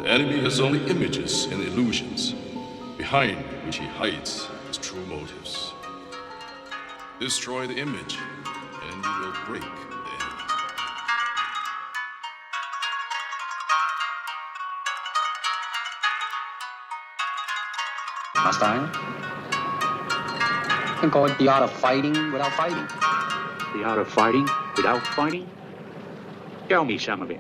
The enemy has only images and illusions, behind which he hides his true motives. Destroy the image, and you will break the enemy. Mustang? You can call it the art of fighting without fighting. The art of fighting without fighting? Tell me some of it.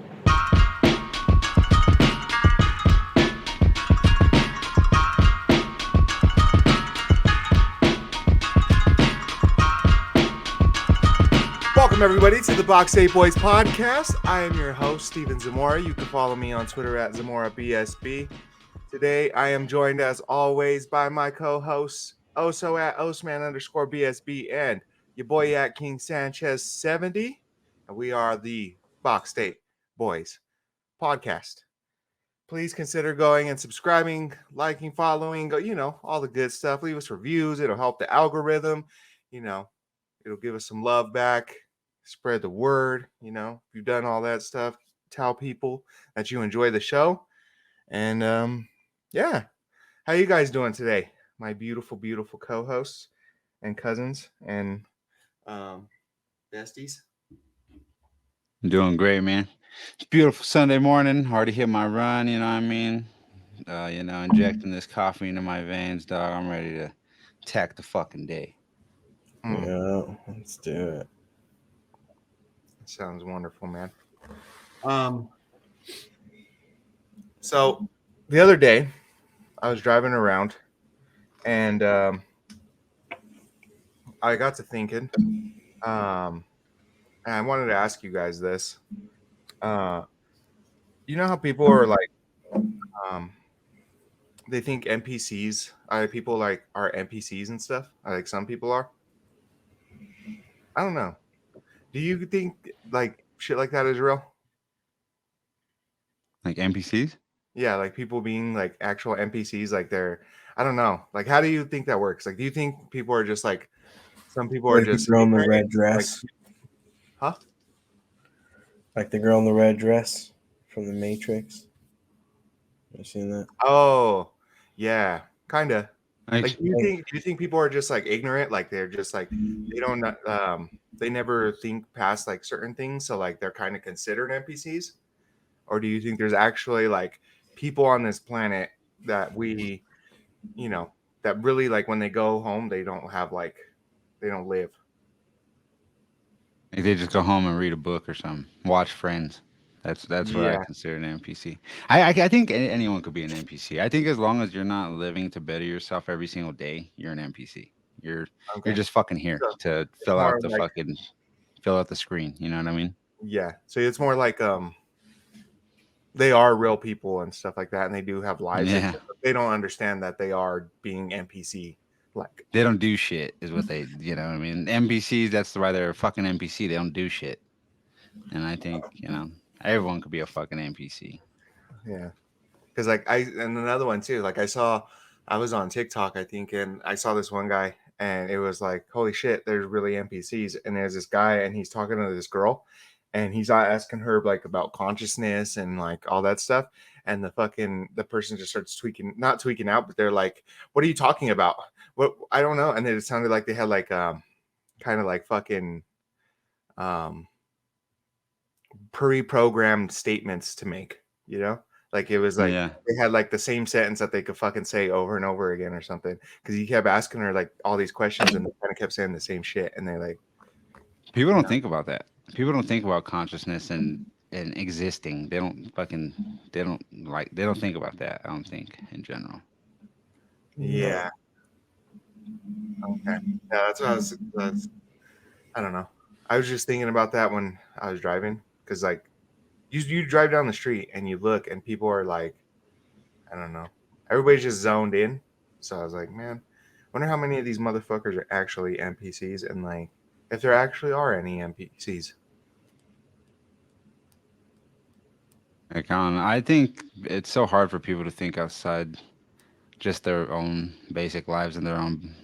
Welcome, everybody, to the Box 8 Boys podcast. I am your host, Steven Zamora. You can follow me on Twitter at ZamoraBSB. Today, I am joined, as always, by my co-hosts, also at Osman_BSB and your boy at King Sanchez 70. And we are the Box 8 Boys podcast. Please consider going and subscribing, liking, following, all the good stuff. Leave us reviews. It'll help the algorithm. It'll give us some love back. Spread the word. If you've done all that stuff, tell people that you enjoy the show. And how you guys doing today? My beautiful, beautiful co-hosts and cousins and besties. I'm doing great, man. It's beautiful Sunday morning. Already hit my run, you know what I mean? Injecting this coffee into my veins, dog. I'm ready to attack the fucking day. Yeah, let's do it. Sounds wonderful, man. So the other day I was driving around and I got to thinking, and I wanted to ask you guys this. You know how people are like, they think NPCs, people like are NPCs and stuff. Like some people are. I don't know. Do you think like shit like that is real? Like NPCs? Yeah, like people being like actual NPCs, like they're, I don't know. Like, how do you think that works? Like, do you think people are just like, some people are just the girl in the red dress? Like, huh? Like the girl in the red dress from the Matrix. You seen that? Oh, yeah, kind of. Like, Do you think people are just like ignorant? Like they're just like they don't they never think past like certain things, so like they're kind of considered NPCs? Or do you think there's actually like people on this planet that we, that really like when they go home they don't live? they just go home and read a book or something. Watch Friends. That's what I consider an NPC. I think anyone could be an NPC. I think as long as you're not living to better yourself every single day, you're an NPC. You're just fucking here to fill out the screen. You know what I mean? Yeah. So it's more like they are real people and stuff like that, and they do have lives. Yeah. They don't understand that they are being NPC. Like they don't do shit is what they, you know what I mean? NPCs, that's why they're a fucking NPC. They don't do shit. And I think, everyone could be a fucking NPC. Yeah. Because and another one too, like I was on TikTok, I think, and I saw this one guy and it was like, holy shit, there's really NPCs. And there's this guy and he's talking to this girl and he's asking her like about consciousness and like all that stuff. And the person just starts not tweaking out, but they're like, what are you talking about? What? I don't know. And then it sounded like they had like, kind of like fucking, pre-programmed statements to make, like it was like they had like the same sentence that they could fucking say over and over again or something, because he kept asking her like all these questions and they kind of kept saying the same shit, and they like people don't think about that. People don't think about consciousness and existing. They don't think about that, I don't think, in general. Yeah. Okay. Yeah, that's what I don't know. I was just thinking about that when I was driving, because like you drive down the street and you look and people are like, I don't know, everybody's just zoned in. So I was like, man, wonder how many of these motherfuckers are actually NPCs, and like if there actually are any NPCs. I think it's so hard for people to think outside just their own basic lives and their own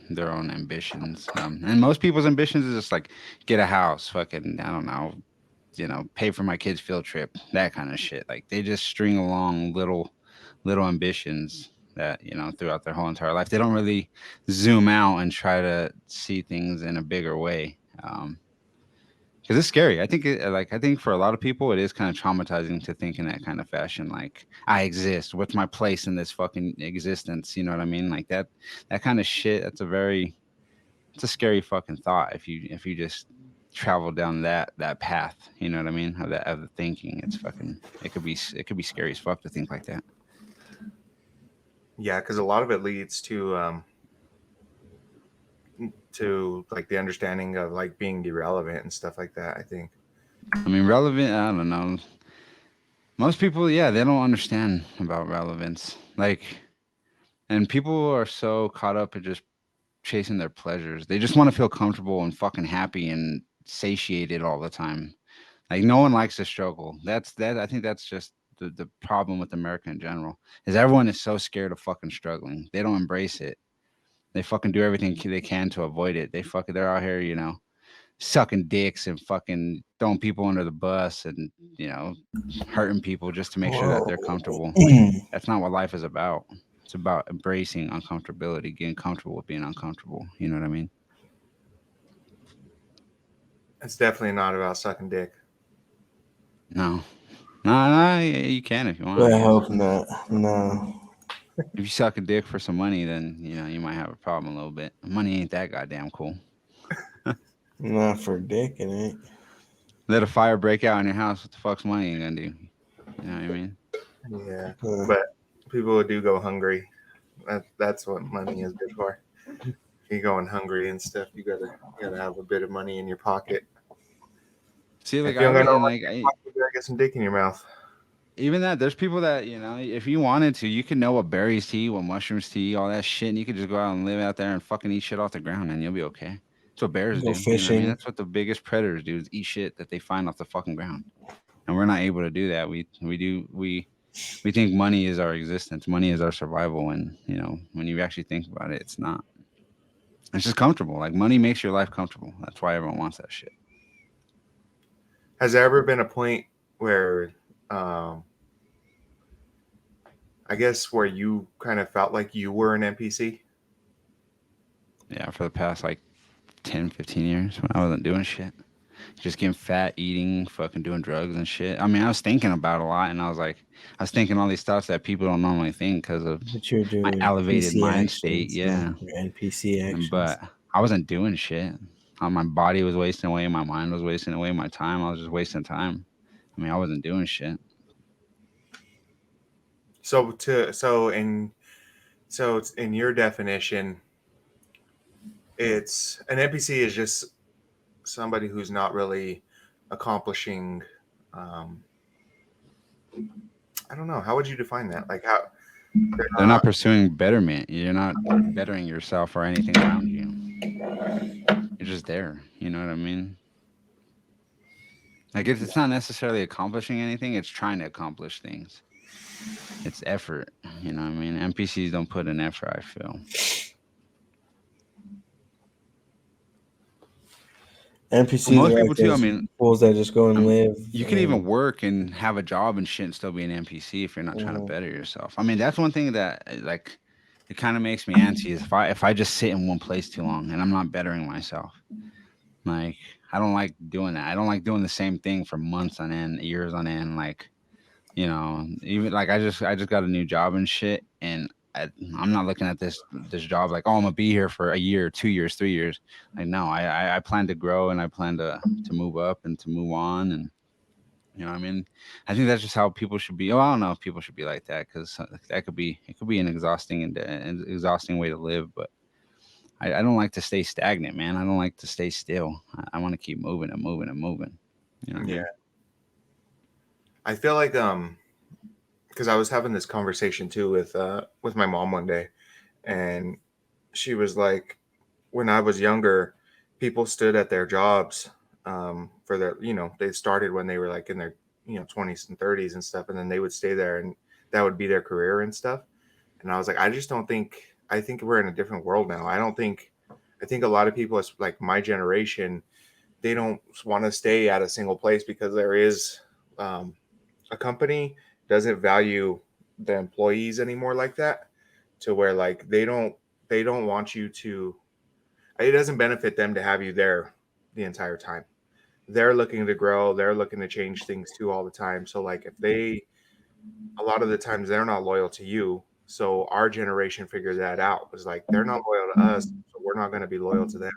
ambitions. And most people's ambitions is just like get a house, fucking, I don't know, pay for my kids' field trip, that kind of shit. Like they just string along little little ambitions that, throughout their whole entire life. They don't really zoom out and try to see things in a bigger way. Because it's scary. I think for a lot of people, it is kind of traumatizing to think in that kind of fashion. Like, I exist. What's my place in this fucking existence? You know what I mean? Like that kind of shit. It's a scary fucking thought if you just travel down that path. You know what I mean? Of the thinking. It could be scary as fuck to think like that. Yeah, because a lot of it leads to like the understanding of like being irrelevant and stuff like that. I think. I mean, relevant. I don't know. Most people, yeah, they don't understand about relevance. Like, and people are so caught up in just chasing their pleasures. They just want to feel comfortable and fucking happy and satiated all the time. Like, no one likes to struggle. I think that's just the problem with America in general. Is everyone is so scared of fucking struggling. They don't embrace it. They fucking do everything they can to avoid it. They're out here, sucking dicks and fucking throwing people under the bus and, hurting people just to make sure that they're comfortable. Like, that's not what life is about. It's about embracing uncomfortability, getting comfortable with being uncomfortable. You know what I mean? It's definitely not about sucking dick. No. No, you can if you want. I I guess. hope not. No. If you suck a dick for some money, then you might have a problem a little bit. Money ain't that goddamn cool. Not for dick, it ain't. Let a fire break out in your house. What the fuck's money ain't gonna do? You know what I mean? Yeah, Huh. but people do go hungry. That's what money is good for. If you're going hungry and stuff, you gotta have a bit of money in your pocket. See, like If you don't got no money like in your pocket, you gotta get some dick in your mouth. even that, there's people that if you wanted to, you could know what berries to eat, what mushrooms to eat, all that shit, and you could just go out and live out there and fucking eat shit off the ground, and you'll be okay. That's what bears Go do. You know what I mean? fishing. That's what the biggest predators do is eat shit that they find off the fucking ground, and we're not able to do that. We think money is our existence, money is our survival, and when you actually think about it, it's not. It's just comfortable. Like money makes your life comfortable. That's why everyone wants that shit. Has there ever been a point where, um, I guess, where you kind of felt like you were an NPC? Yeah, for the past like 10, 15 years when I wasn't doing shit. Just getting fat, eating, fucking doing drugs and shit. I mean, I was thinking about a lot and I was thinking all these thoughts that people don't normally think because of But you're my doing elevated PC mind state. actions, not Yeah. your NPC actions. But I wasn't doing shit. My body was wasting away. My mind was wasting away. My time, I was just wasting time. I mean, I wasn't doing shit. So in your definition, it's an NPC is just somebody who's not really accomplishing. Um, I don't know. How would you define that? Like how they're They're not not. pursuing betterment. You're not bettering yourself or anything around you. You're just there. You know what I mean? Like it's not necessarily accomplishing anything. It's trying to accomplish things. It's effort. You know what I mean? NPCs don't put in effort, I feel. NPCs Well, most are people like too. I those mean, fools that just go and live. you can even work and have a job and shit and still be an NPC if you're not trying to Mhm. better yourself. I mean, that's one thing that like it kind of makes me antsy is if I just sit in one place too long and I'm not bettering myself. Like I don't like doing that. I don't like doing the same thing for months on end, years on end. Like even like I just got a new job and shit, and I'm not looking at this job like, oh, I'm gonna be here for a year, 2 years, 3 years. Like no, I plan to grow and I plan to move up and to move on, and I mean, I think that's just how people should be. Oh, I don't know if people should be like that because it could be an exhausting way to live, but. I don't like to stay stagnant, man. I don't like to stay still. I want to keep moving and moving and moving. You know what I Yeah, mean? I feel like because I was having this conversation too with my mom one day, and she was like, when I was younger, people stood at their jobs for their, they started when they were like in their, 20s and 30s and stuff, and then they would stay there and that would be their career and stuff. And I was like, I just don't think, I think we're in a different world now. I think a lot of people, it's like my generation, they don't want to stay at a single place because there is a company doesn't value the employees anymore like that, to where like they don't want you to. It doesn't benefit them to have you there the entire time. They're looking to grow. They're looking to change things too all the time. So like if they, a lot of the times they're not loyal to you. So our generation figured that out. Was like they're not loyal to us, so we're not going to be loyal to them.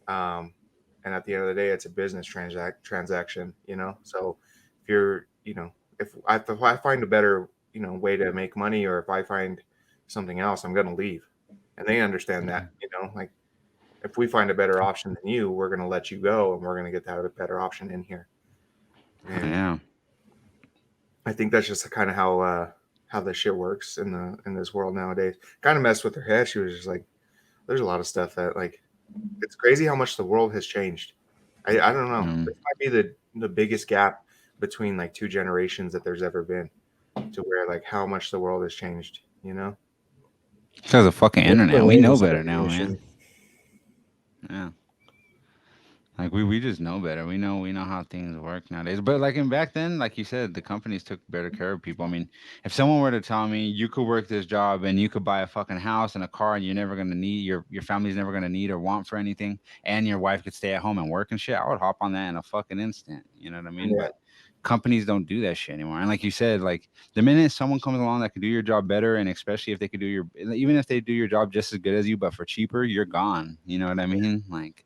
And at the end of the day, it's a business transaction, you know. So if you're, you know, if I find a better, you know, way to make money, or if I find something else, I'm going to leave, and they understand that, you know, like if we find a better option than you, we're going to let you go, and we're going to get that a better option in here. And Yeah. I think that's just kind of how this shit works in this world nowadays. Kind of messed with her head. She was just like, there's a lot of stuff that like, it's crazy how much the world has changed. I don't know. Mm. This might be the biggest gap between like two generations that there's ever been, to where like how much the world has changed, you know? Because of fucking What's the internet. We know latest better now, man. generation? Yeah. Like we just know better. We know how things work nowadays. But like in back then, like you said, the companies took better care of people. I mean, if someone were to tell me you could work this job and you could buy a fucking house and a car and you're never gonna need your family's never gonna need or want for anything, and your wife could stay at home and work and shit, I would hop on that in a fucking instant. You know what I mean? Yeah. But companies don't do that shit anymore. And like you said, like the minute someone comes along that could do your job better, and especially if they could do your even if they do your job just as good as you, but for cheaper, you're gone. You know what I mean? Like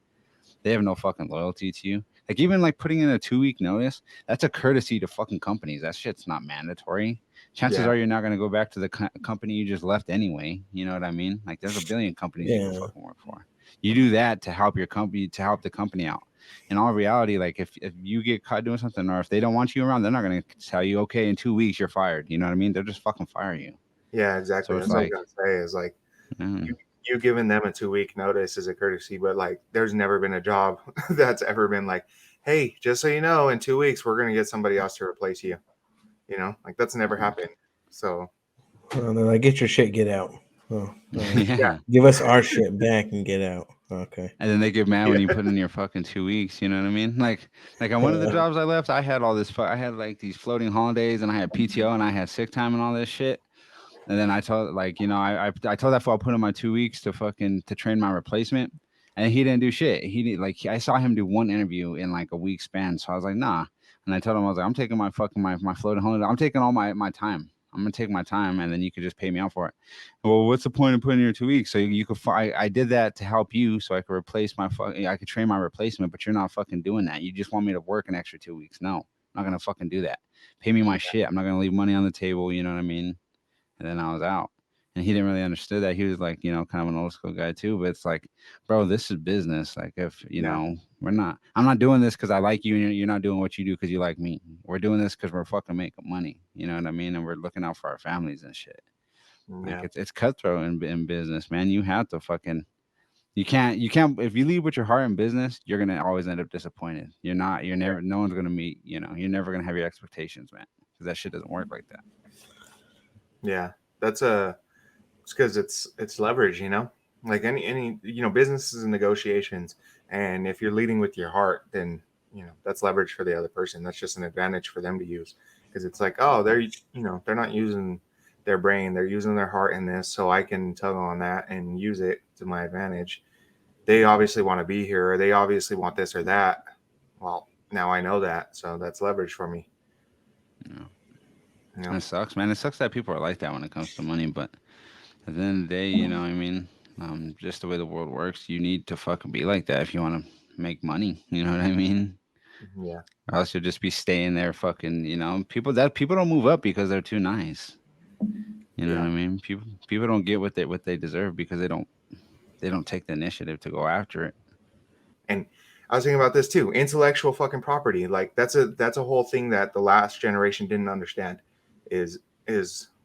they have no fucking loyalty to you. Like even like putting in a 2 week notice, that's a courtesy to fucking companies. That shit's not mandatory. Chances Yeah. are you're not gonna go back to the company you just left anyway. You know what I mean? Like there's a billion companies you can Yeah. fucking work for. You do that to help your company, to help the company out. In all reality, like if you get caught doing something, or if they don't want you around, they're not gonna tell you, okay, in 2 weeks you're fired. You know what I mean? They'll just fucking fire you. Yeah, So exactly. it's That's what I was like, gonna say. Is like mm, you giving them a 2 week notice is a courtesy, but like there's never been a job that's ever been like, hey, just so you know, in 2 weeks we're gonna get somebody else to replace you. You know, like that's never happened. So They're like, get your shit, get out. Oh, all right. yeah, yeah. Give us our shit back and get out. Okay. And then they get mad when yeah, you put in your fucking 2 weeks. You know what I mean? Like on one of the jobs I left, I had all this. I had like these floating holidays, and I had PTO, and I had sick time, and all this shit. And then I told like I told that fool I put in my 2 weeks to fucking to train my replacement, and he didn't do shit. He did like I saw him do one interview in like a week span, so I was like nah. And I told him I was like I'm taking my fucking my floating holiday. I'm taking all my time. I'm gonna take my time, and then you could just pay me out for it. Well, what's the point of putting in your 2 weeks? So you could. I did that to help you, so I could replace my. I could train my replacement, but you're not fucking doing that. You just want me to work an extra 2 weeks. No, I'm not gonna fucking do that. Pay me my shit. I'm not gonna leave money on the table. You know what I mean? And then I was out. And he didn't really understand that. He was like, kind of an old school guy too. But it's like, bro, this is business. Like, if yeah, I'm not doing this because I like you, and you're not doing what you do because you like me. We're doing this because we're fucking making money. You know what I mean? And we're looking out for our families and shit. Like, yeah, it's cutthroat in business, man. You have to fucking, you can't, if you leave with your heart in business, you're going to always end up disappointed. You're never, no one's going to meet, you're never going to have your expectations, man. Because that shit doesn't work like that. yeah. That's it's because it's leverage, you know. Like any businesses and negotiations, and if you're leading with your heart, then that's leverage for the other person. That's just an advantage for them to use, because it's like, oh, they're not using their brain, they're using their heart in this, so I can tug on that and use it to my advantage. They obviously want to be here, or they obviously want this or that. Well, now I know that, so that's leverage for me. Yeah. You And know? it sucks, man. It sucks that people are like that when it comes to money. But at the end of the day, what I mean, just the way the world works, you need to fucking be like that if you want to make money. You know what I mean? Yeah, Or else you'll just be staying there, fucking. People don't move up because they're too nice. You know what yeah. I mean? People don't get what they deserve because they don't take the initiative to go after it. And I was thinking about this too. Intellectual fucking property. Like that's a whole thing that the last generation didn't understand. Is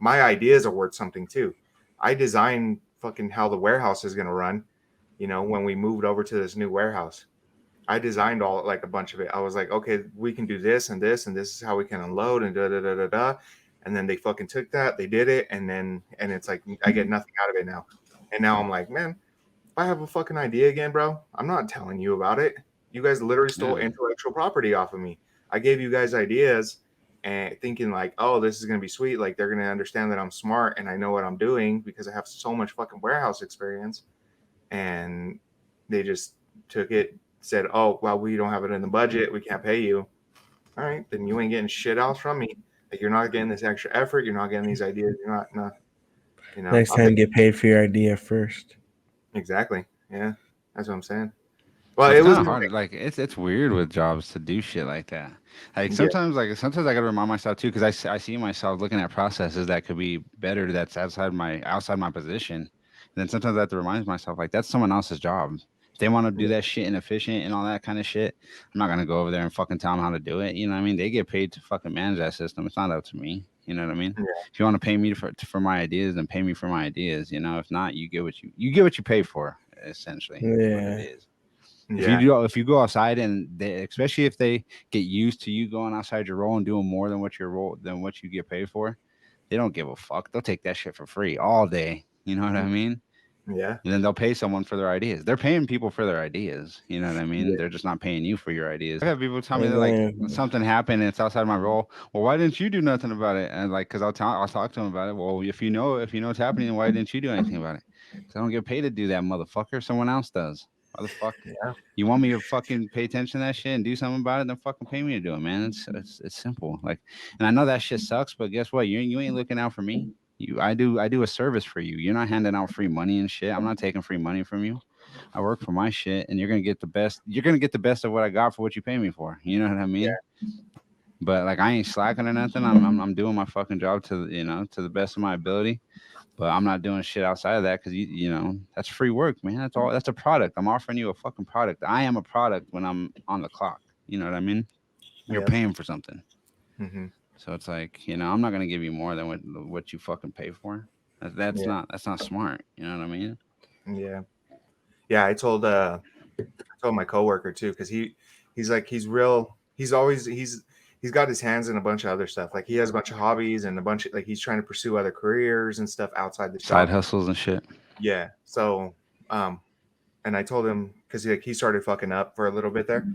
my ideas are worth something too. I designed fucking how the warehouse is gonna run, when we moved over to this new warehouse. I designed all like a bunch of it. I was like, okay, we can do this and this, and this is how we can unload and da da da da da. And then they fucking took that, they did it, and it's like I get nothing out of it now. And now I'm like, man, if I have a fucking idea again, bro, I'm not telling you about it. You guys literally stole Yeah. intellectual property off of me. I gave you guys ideas, and thinking like, oh, this is gonna be sweet. Like they're gonna understand that I'm smart and I know what I'm doing because I have so much fucking warehouse experience. And they just took it, said, oh, well, we don't have it in the budget. We can't pay you. All right, then you ain't getting shit else from me. Like you're not getting this extra effort. You're not getting these ideas. You're not. You know. Next time, get paid for your idea first. Exactly. Yeah, that's what I'm saying. Well, It's it was kind of hard. Like it's weird with jobs to do shit like that. Like Yeah. sometimes I gotta remind myself too, because I see myself looking at processes that could be better. That's outside my position. And then sometimes I have to remind myself like that's someone else's job. If they want to do that shit inefficient and all that kind of shit, I'm not gonna go over there and fucking tell them how to do it. You know what I mean? They get paid to fucking manage that system. It's not up to me. You know what I mean? Yeah. If you want to pay me for my ideas, then pay me for my ideas. You know, if not, you get what you pay for. Essentially, is what Yeah. it is. Yeah. If you go outside and especially if they get used to you going outside your role and doing more than what you get paid for, they don't give a fuck. They'll take that shit for free all day. You know what I mean? Yeah. And then they'll pay someone for their ideas. They're paying people for their ideas. You know what I mean? Yeah. They're just not paying you for your ideas. I have people tell me that Yeah. like something happened and it's outside my role. Well, why didn't you do nothing about it? And like, cause I'll talk to them about it. Well, if you know it's happening, then why didn't you do anything about it? Cause I don't get paid to do that, motherfucker. Someone else does. Why the fuck? Yeah. You want me to fucking pay attention to that shit and do something about it? Then fucking pay me to do it, man. It's simple. Like, and I know that shit sucks, but guess what? You ain't looking out for me. I do a service for you. You're not handing out free money and shit. I'm not taking free money from you. I work for my shit, and you're gonna get the best. You're gonna get the best of what I got for what you pay me for. You know what I mean? But like, I ain't slacking or nothing. I'm doing my fucking job to the best of my ability. But I'm not doing shit outside of that because that's free work, man. That's all. That's a product. I'm offering you a fucking product. I am a product when I'm on the clock. You know what I mean? You're Yeah. paying for something. Mm-hmm. So it's like, I'm not gonna give you more than what you fucking pay for. That's Yeah. not smart. You know what I mean? Yeah. Yeah. I told my coworker too, because he's like he's got his hands in a bunch of other stuff. Like he has a bunch of hobbies and a bunch of like he's trying to pursue other careers and stuff outside the Side job. hustles and shit. Yeah. So and I told him because he started fucking up for a little bit there,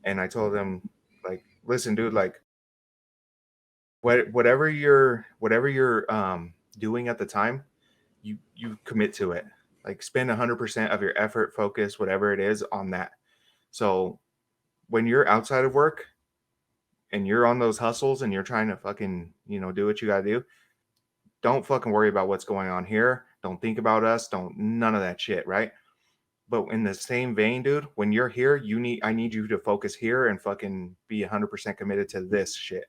and I told him like, listen, dude, like whatever you're doing at the time, you commit to it. Like spend 100% of your effort, focus, whatever it is on that. So when you're outside of work and you're on those hustles and you're trying to fucking, do what you gotta do, don't fucking worry about what's going on here. Don't think about us. Don't none of that shit, right? But in the same vein, dude, when you're here, I need you to focus here and fucking be 100% committed to this shit.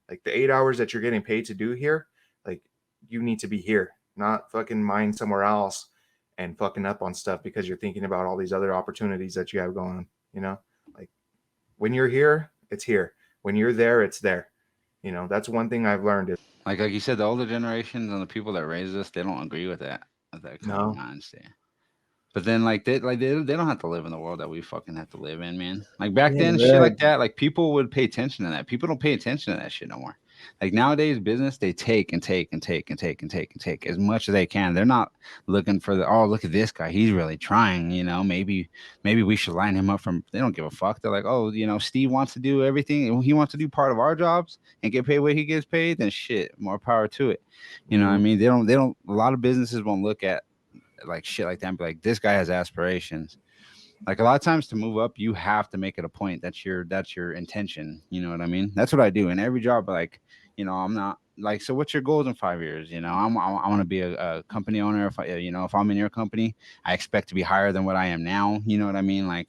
Like the 8 hours that you're getting paid to do here, like you need to be here, not fucking mind somewhere else and fucking up on stuff because you're thinking about all these other opportunities that you have going on, like when you're here, it's here. When you're there, it's there. That's one thing I've learned is Like you said, the older generations and the people that raised us, they don't agree with that kind no. of mindset. But then they don't have to live in the world that we fucking have to live in, man. Like back then, shit like that, like people would pay attention to that. People don't pay attention to that shit no more. Like nowadays, business, they take and take and take and take and take and take as much as they can. They're not looking for look at this guy, he's really trying. Maybe we should line him up from. They don't give a fuck. They're like, oh, Steve wants to do everything. He wants to do part of our jobs and get paid what he gets paid. Then shit, more power to it. You know what I mean? They don't. A lot of businesses won't look at like shit like that and be like, this guy has aspirations. Like a lot of times to move up, you have to make it a point. That's your intention. You know what I mean? That's what I do in every job. Like, I'm not like, so what's your goals in 5 years? I want to be a company owner. If I'm in your company, I expect to be higher than what I am now. You know what I mean? Like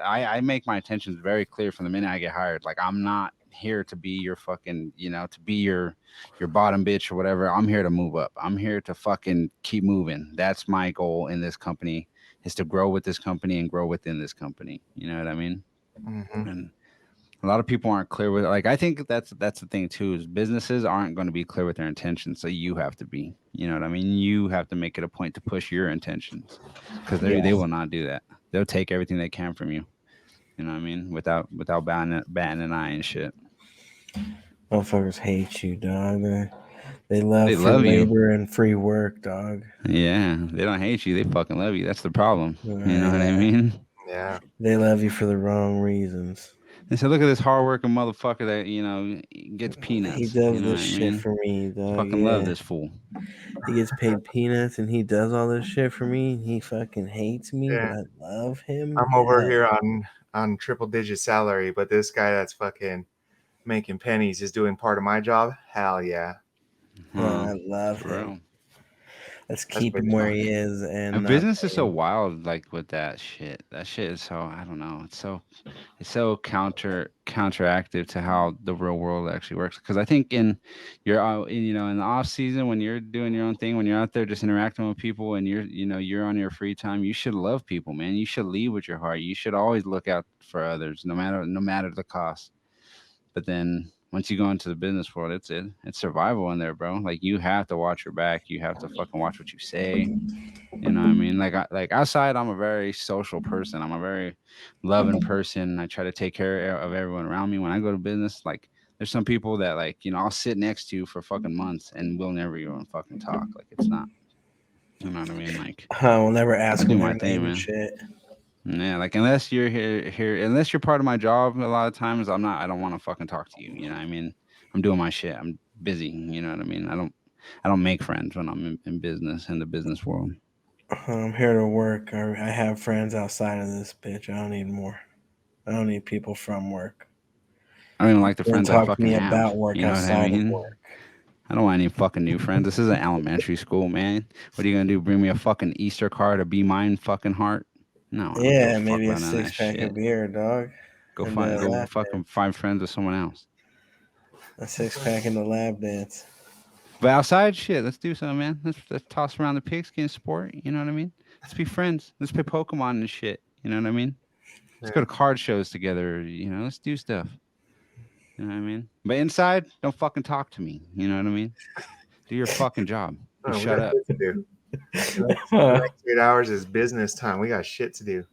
I make my intentions very clear from the minute I get hired. Like I'm not here to be your fucking, to be your bottom bitch or whatever. I'm here to move up. I'm here to fucking keep moving. That's my goal in this company, is to grow with this company and grow within this company. You know what I mean? And a lot of people aren't clear with it. Like I think that's the thing too, is businesses aren't going to be clear with their intentions. So you have to be, you know what I mean? You have to make it a point to push your intentions, because they will not do that. They'll take everything they can from you. You know what I mean? Without batting an eye and shit. Motherfuckers hate you, dog. They love They free love you. labor and free work, dog. Yeah, they don't hate you. They fucking love you. That's the problem. You know what I mean? Yeah. They love you for the wrong reasons. They said, look at this hardworking motherfucker that gets He peanuts. does You know what this I shit mean? for me, dog. Fucking love Yeah. this fool. He gets paid peanuts and he does all this shit for me. And he fucking hates me, but Yeah. I love him. I'm over Yeah. here on triple digit salary, but this guy that's fucking making pennies is doing part of my job. Hell yeah. I love For him. real. Let's That's keep pretty him where fun. he is and And not business pay is so him. wild, like with that shit. That shit is so I don't know. It's so counteractive to how the real world actually works. Because I think in the off season when you're doing your own thing, when you're out there just interacting with people, and you're on your free time, you should love people, man. You should lead with your heart. You should always look out for others, no matter the cost. But then once you go into the business world, it's survival in there, bro. Like you have to watch your back. You have to fucking watch what you say. You know what I mean? Like outside, I'm a very social person. I'm a very loving person. I try to take care of everyone around me. When I go to business, like there's some people that I'll sit next to you for fucking months and we'll never even fucking talk. Like it's not, you know what I mean? Like I will never I ask do him my their thing, name and man. shit. Yeah, like unless you're unless you're part of my job, a lot of times I don't want to fucking talk to you. You know what I mean? I'm doing my shit. I'm busy. You know what I mean? I don't make friends when I'm in business in the business world. I'm here to work. I have friends outside of this bitch. I don't need more. I don't need people from work. I don't even like the Don't friends I talk to fucking me have. about work You know what I outside of mean? work. I don't want any fucking new friends. This isn't elementary school, man. What are you gonna do? Bring me a fucking Easter card or be mine fucking heart? No, I don't give a Yeah, fuck maybe a about none of six that pack of shit. beer, dog, Go and find go lap fucking dance. find friends with someone else. A six pack and a lap dance. But outside, shit, let's do something, man. Let's toss around the pigskin sport. You know what I mean? Let's be friends. Let's play Pokemon and shit. You know what I mean? Let's go Yeah. to card shows together. Let's do stuff. You know what I mean? But inside, don't fucking talk to me. You know what I mean? Do your fucking job and Oh, we shut got up. shit to do. The next 8 hours is business time. We got shit to do.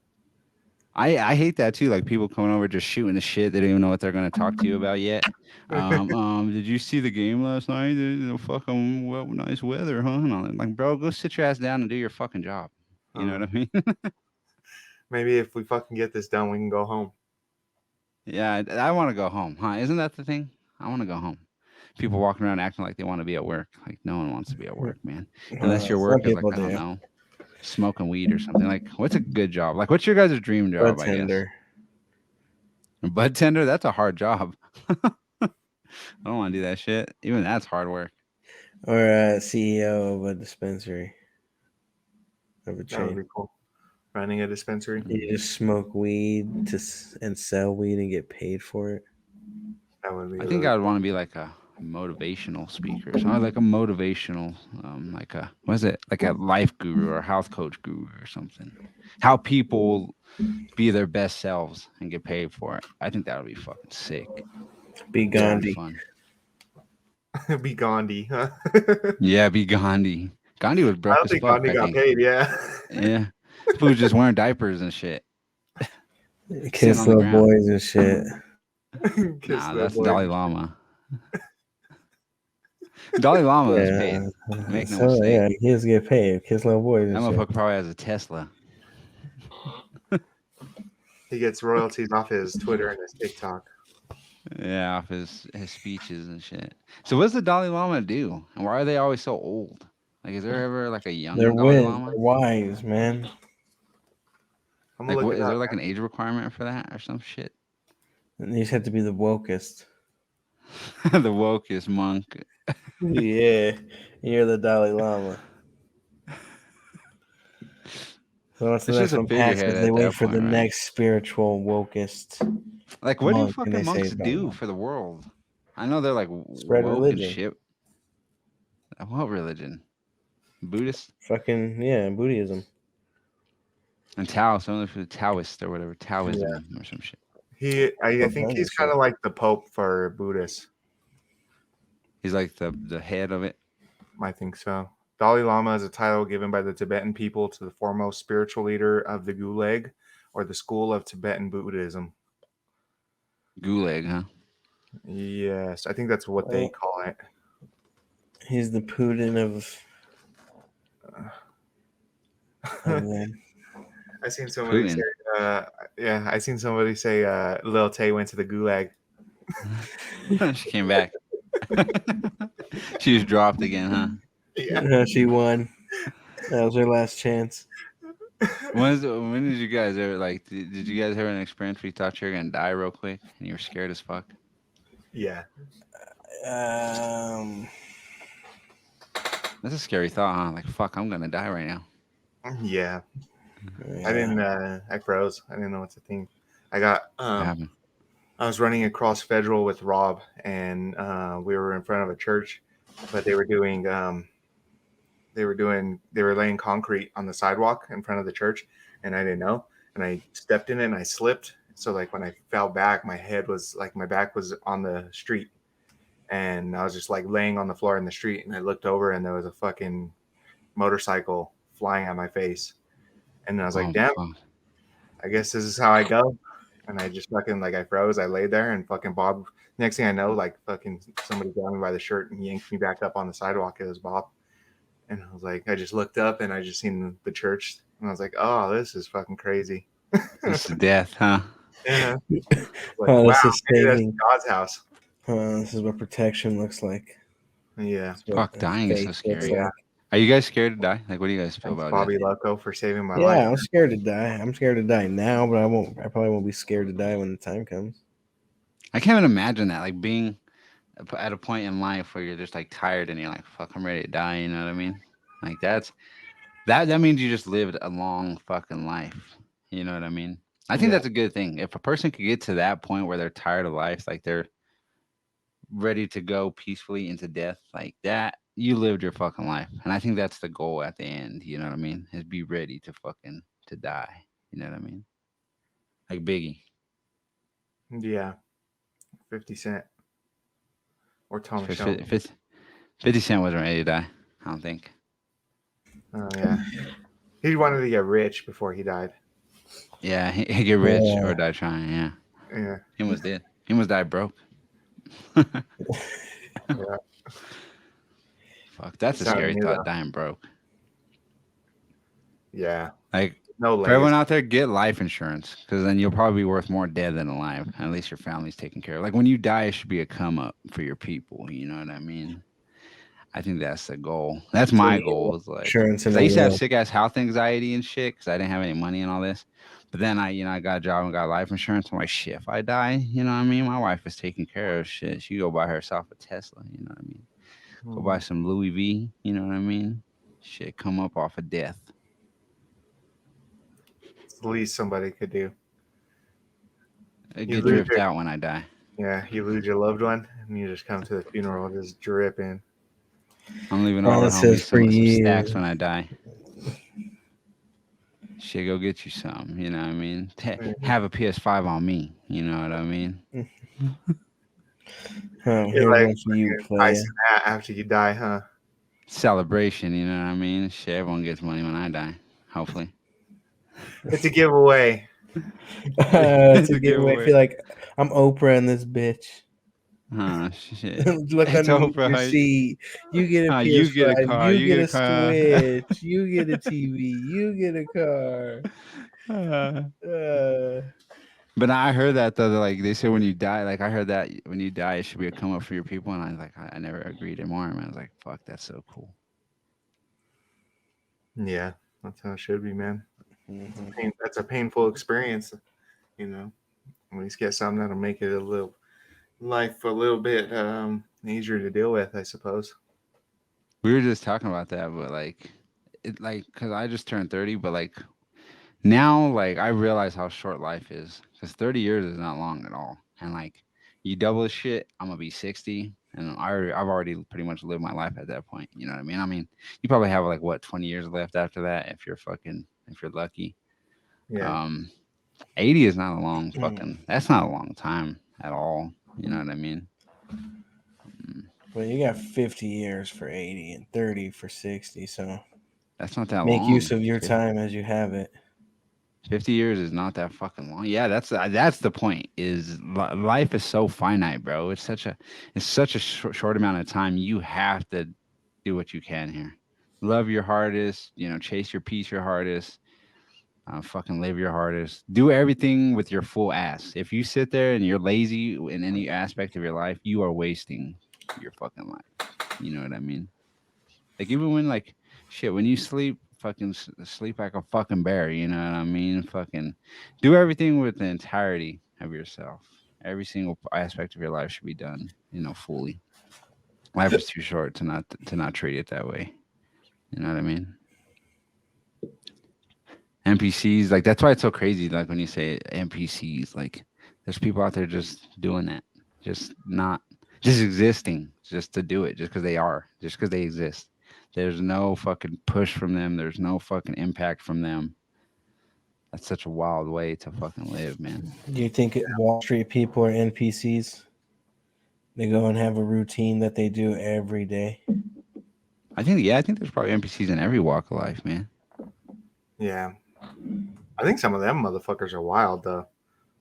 I hate that too. Like people coming over just shooting the shit. They don't even know what they're gonna talk to you about yet. Did you see the game last night? Fucking well, nice weather, huh? And I'm like, bro, go sit your ass down and do your fucking job. You know what I mean? Maybe if we fucking get this done, we can go home. Yeah, I want to go home, huh? Isn't that the thing? I want to go home. People walking around acting like they want to be at work. Like no one wants to be at work, man. Unless your Some work is like people I don't do. know, smoking weed or something. Like what's a good job? Like what's your guys' dream job? I guess. Bartender. Bud tender. That's a hard job. I don't want to do that shit. Even that's hard work. Or a CEO of a dispensary of a That would chain. be cool. Running a dispensary. You just smoke weed and sell weed and get paid for it. That would be I think really I would cool. want to be like a motivational speaker, or something like a motivational, like a what is it, like a life guru or health coach guru or something. How people be their best selves and get paid for it. I think that would be fucking sick. Be That'd be Gandhi. fun. Be Gandhi, huh? Yeah, be Gandhi. Gandhi was I broke don't as think fuck. Gandhi I got think. paid. Yeah. Yeah, people was just wearing diapers and shit, sitting Kiss on the little ground. boys and shit. Kiss Nah, the that's boy. Dalai Lama. Dalai Lama is Yeah. paid. Make no So yeah, mistake. he does get paid. Kiss little boys That and shit. motherfucker probably has a Tesla. He gets royalties off his Twitter and his TikTok. Yeah, off his speeches and shit. So what does the Dalai Lama do? And why are they always so old? Like, is there ever like a They're young Dalai win. Lama? They're wise, man. I'm gonna Like, look what it is there up. like an age requirement for that or some shit? And you just have to be the wokest. The wokest monk. Yeah, you're the Dalai Lama. So once the It's just next a one figurehead passes, they at wait that for the point, right? next spiritual wokest Like, what do monk, and fucking they say monks it's Dalai do Lama. for the world? I know they're like Spread woke and religion. shit. What religion? Buddhist Fucking yeah, Buddhism. and Tao. Some of the Taoist or whatever, Yeah. Taoism or some shit. I What think does he's it kind of shit? like the Pope for Buddhists. He's like the head of it. I think so. Dalai Lama is a title given by the Tibetan people to the foremost spiritual leader of the Gulag, or the school of Tibetan Buddhism. Gulag, huh? Yes, I think that's what they Well, call it. he's the Putin of them. I've seen so many Putin. series Yeah, I seen somebody say Lil Tay went to the gulag. She came back. She was dropped again, huh? Yeah. She won. That was her last chance. When did you guys ever like? Did you guys have an experience where you thought you were gonna die real quick and you were scared as fuck? Yeah. Um, That's a scary thought, huh? Like, fuck, I'm gonna die right now. Yeah. yeah. I didn't I froze. I didn't know what to think. I got What happened? I was running across Federal with Rob, and we were in front of a church, but they were laying concrete on the sidewalk in front of the church, and I didn't know, and I stepped in it and I slipped. So like when I fell back, my back was on the street, and I was just like laying on the floor in the street, and I looked over and there was a fucking motorcycle flying at my face, and I was like, Oh damn, fuck! I guess this is how I go. And I just fucking like I froze. I laid there and fucking Bob. Next thing I know, like fucking somebody grabbed me by the shirt and yanked me back up on the sidewalk. It was Bob. And I was like, I just looked up and I just seen the church and I was like, oh, this is fucking crazy. This is death, huh? Yeah. Like, Oh, wow, this is maybe that's saving. God's house. This is what protection looks like. Yeah. That's what Fuck, dying is so faith looks scary. Yeah. like. Are you guys scared to die? Like, what do you guys feel Thanks, about Bobby death? Loco, for saving my Yeah, life. I'm scared to die. I'm scared to die now, but I won't. I probably won't be scared to die when the time comes. I can't even imagine that. Like being at a point in life where you're just like tired and you're like, fuck, I'm ready to die. You know what I mean? Like that means you just lived a long fucking life. You know what I mean? I think Yeah. that's a good thing. If a person could get to that point where they're tired of life, like they're ready to go peacefully into death, like that, you lived your fucking life. And I think that's the goal at the end. You know what I mean? Is be ready to fucking to die. You know what I mean? Like Biggie. Yeah. 50 Cent or Tom Fif- Shelby. fif- 50 Cent wasn't ready to die. I don't think. Oh, yeah. He wanted to get rich before he died. Yeah, he get rich Yeah. or die trying. Yeah, Yeah. he almost did. He almost died broke. Yeah. Fuck, that's a Sounded scary new, thought. though. Dying broke. Yeah. Like No for everyone legacy. out there, get life insurance because then you'll probably be worth more dead than alive. At least your family's taken care of. Like when you die, it should be a come up for your people. You know what I mean? I think that's the goal. That's So my you get goal. Is like insurance because and I a used to have will. sick ass health anxiety and shit because I didn't have any money and all this. But then I got a job and got life insurance. I'm like, shit, if I die, you know what I mean? My wife is taking care of shit. She go buy herself a Tesla. You know what I mean? Go buy some Louis V. You know what I mean? Shit, come up off of death. It's the least somebody could do. I You get lose dripped your, out when I die. yeah, you lose your loved one, and you just come to the funeral just dripping. I'm leaving All all the it says homies for some you. stacks when I die. Shit, go get you some. You know what I mean? Have a PS5 on me. You know what I mean? Oh, You're here like goes you, fucking player. icing that after you die, huh? Celebration. You know what I mean? Shit, everyone gets money when I die. Hopefully. It's a giveaway. It's a a giveaway. I giveaway. feel like I'm Oprah in this bitch. Shit. Look It's underneath Oprah. your Huh? seat. You get a You get a PS5. car. You You get get a a car. Switch. You get a TV. You get a car. But I heard that though. Like they say when you die, like I heard that when you die, it should be a come up for your people. And I was like, I never agreed anymore. Man, I was like, fuck, that's so cool. Yeah, that's how it should be, man. Mhm. That's a painful experience, you know. At least get something that'll make it a little life a little bit easier to deal with, I suppose. We were just talking about that, but like, cause I just turned 30, but like now, like I realize how short life is. Cause 30 years is not long at all. And like, you double the shit, I'm gonna be 60, and I've already pretty much lived my life at that point. You know what I mean? I mean, you probably have like what 20 years left after that if you're lucky. Yeah, Um, 80 is not a long Mm. that's not a long time at all. You know what I mean? Well, you got 50 years for 80 and 30 for 60. So That's not that make use long. of your time as you have it. 50 years is not that fucking long. Yeah, that's the point. Is life is so finite, bro. It's such a short amount of time. You have to do what you can here. Love your hardest, chase your peace your hardest. Fucking live your hardest. Do everything with your full ass. If you sit there and you're lazy in any aspect of your life, you are wasting your fucking life. You know what I mean? Like even when like shit, when you sleep, fucking sleep like a fucking bear. You know what I mean? Fucking do everything with the entirety of yourself. Every single aspect of your life should be done, fully. Life is too short to not treat it that way. You know what I mean? NPCs, like that's why it's so crazy. Like when you say NPCs, like there's people out there just doing that, just not just existing, just to do it, just because they are, just because they exist. There's no fucking push from them. There's no fucking impact from them. That's such a wild way to fucking live, man. Do you think Wall Street people are NPCs? They go and have a routine that they do every day. I think there's probably NPCs in every walk of life, man. Yeah. I think some of them motherfuckers are wild though.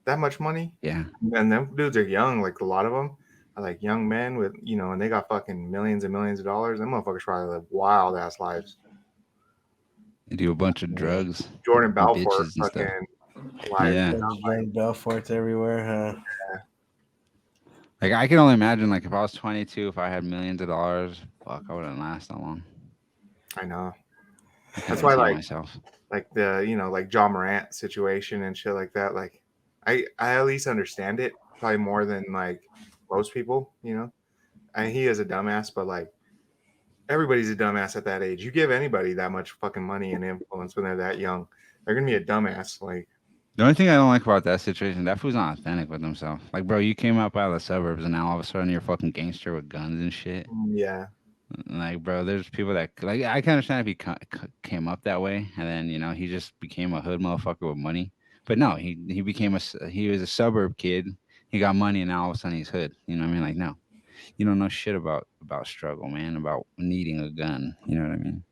That much money? Yeah. And them dudes are young, like a lot of them are like young men with, and they got fucking millions and millions of dollars. Them motherfuckers probably live wild ass lives. They do a bunch of drugs. Jordan and Belfort bitches and stuff. fucking lives. Yeah. Jordan Belfort's everywhere, huh? Like I can only imagine, like if I was 22, if I had millions of dollars, fuck, I wouldn't last that long. I know. I can't That's why, see like, myself. like the like John Morant situation and shit like that. Like, I at least understand it probably more than like most people. And he is a dumbass, but like everybody's a dumbass at that age. You give anybody that much fucking money and influence when they're that young, they're gonna be a dumbass. Like, The only thing I don't like about that situation, that fool's not authentic with himself. Like, bro, you came up out of the suburbs and now all of a sudden you're a fucking gangster with guns and shit. yeah, Like, bro, there's people that like I can understand if he came up that way and then he just became a hood motherfucker with money. But no, he became he was a suburb kid. He got money and now all of a sudden he's hood. You know what I mean? Like, no, you don't know shit about struggle, man. About needing a gun. You know what I mean?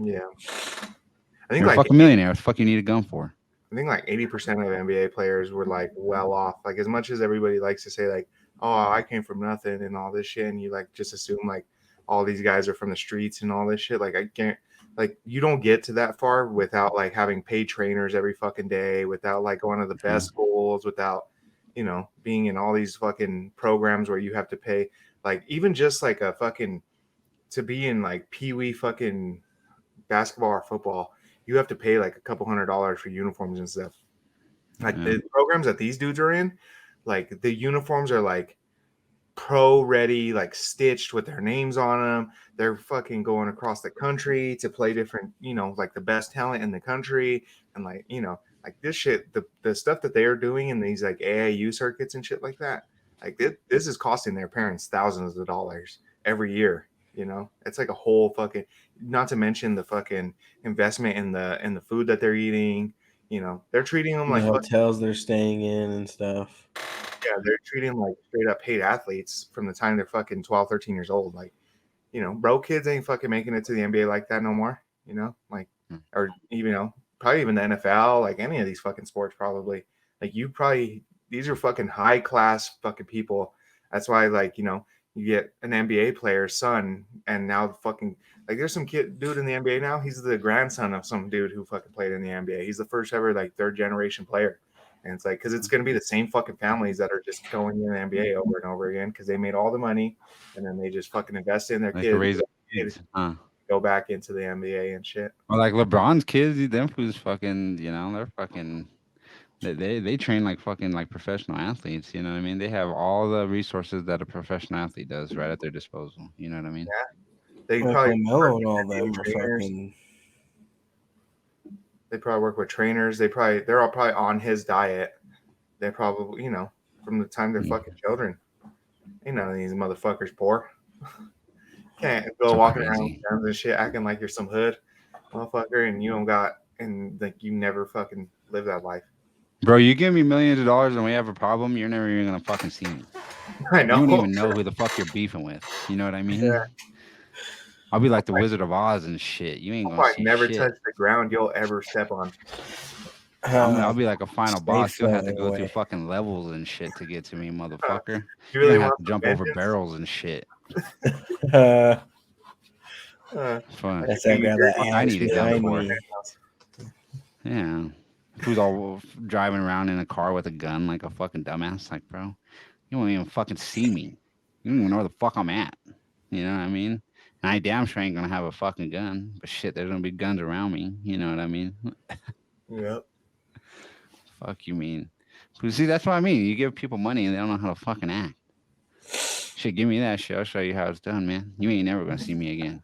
yeah. I think You're a like fucking millionaire. What the fuck you need a gun for? I think like 80% of NBA players were like well off. Like as much as everybody likes to say like, oh, I came from nothing and all this shit, and you like just assume like all these guys are from the streets and all this shit. Like I can't, like you don't get to that far without like having paid trainers every fucking day, without like going to the best schools, without being in all these fucking programs where you have to pay. Like even just like a fucking to be in like pee-wee fucking basketball or football, you have to pay like a couple $100s for uniforms and stuff. Like the programs that these dudes are in, like the uniforms are like pro ready, like stitched with their names on them. They're fucking going across the country to play different, like the best talent in the country. And like, like this shit, the stuff that they are doing in these like AAU circuits and shit like that, like this is costing their parents thousands of dollars every year. It's like a whole fucking, not to mention the fucking investment in the food that they're eating. They're treating them like hotels they're staying in and stuff. Yeah, they're treating them like straight up paid athletes from the time they're fucking 12, 13 years old. Like, bro, kids ain't fucking making it to the NBA like that no more. Like, or even, probably even the NFL, like any of these fucking sports, probably. Like, these are fucking high class fucking people. That's why, like, you get an NBA player's son, and now the fucking like there's some dude in the NBA now. He's the grandson of some dude who fucking played in the NBA. He's the first ever like third generation player, and it's like because it's gonna be the same fucking families that are just going in the NBA over and over again because they made all the money and then they just fucking invest in their kids, go back into the NBA and shit. Well, like LeBron's kids, them who's fucking, they're fucking. They train like fucking like professional athletes, you know what I mean? They have all the resources that a professional athlete does right at their disposal. You know what I mean? Yeah. They like probably Melo and all them are fucking. They probably work with trainers. They're all probably on his diet. They probably, from the time they're fucking children. These motherfuckers poor. Can't go walking around with guns and shit acting like you're some hood motherfucker and you don't got and like you never fucking live that life. Bro, you give me millions of dollars and we have a problem, you're never even gonna fucking see me. I know. You don't even know who the fuck you're beefing with. You know what I mean? Yeah. I'll be like the Wizard of Oz and shit. You ain't gonna see never shit. touch the ground you'll ever step on. I'll be like a final boss. You'll have to go through fucking levels and shit to get to me, motherfucker. You really have want to jump over barrels and shit. Fun. Fun. That's that guy that I need a gun for. Yeah. Who's all driving around in a car with a gun like a fucking dumbass? Like, bro, you won't even fucking see me. You don't even know where the fuck I'm at. You know what I mean? And I damn sure ain't gonna have a fucking gun. But shit, there's gonna be guns around me. You know what I mean? Yep. Fuck you mean. But see, that's what I mean. You give people money and they don't know how to fucking act. Shit, give me that shit. I'll show you how it's done, man. You ain't never gonna see me again.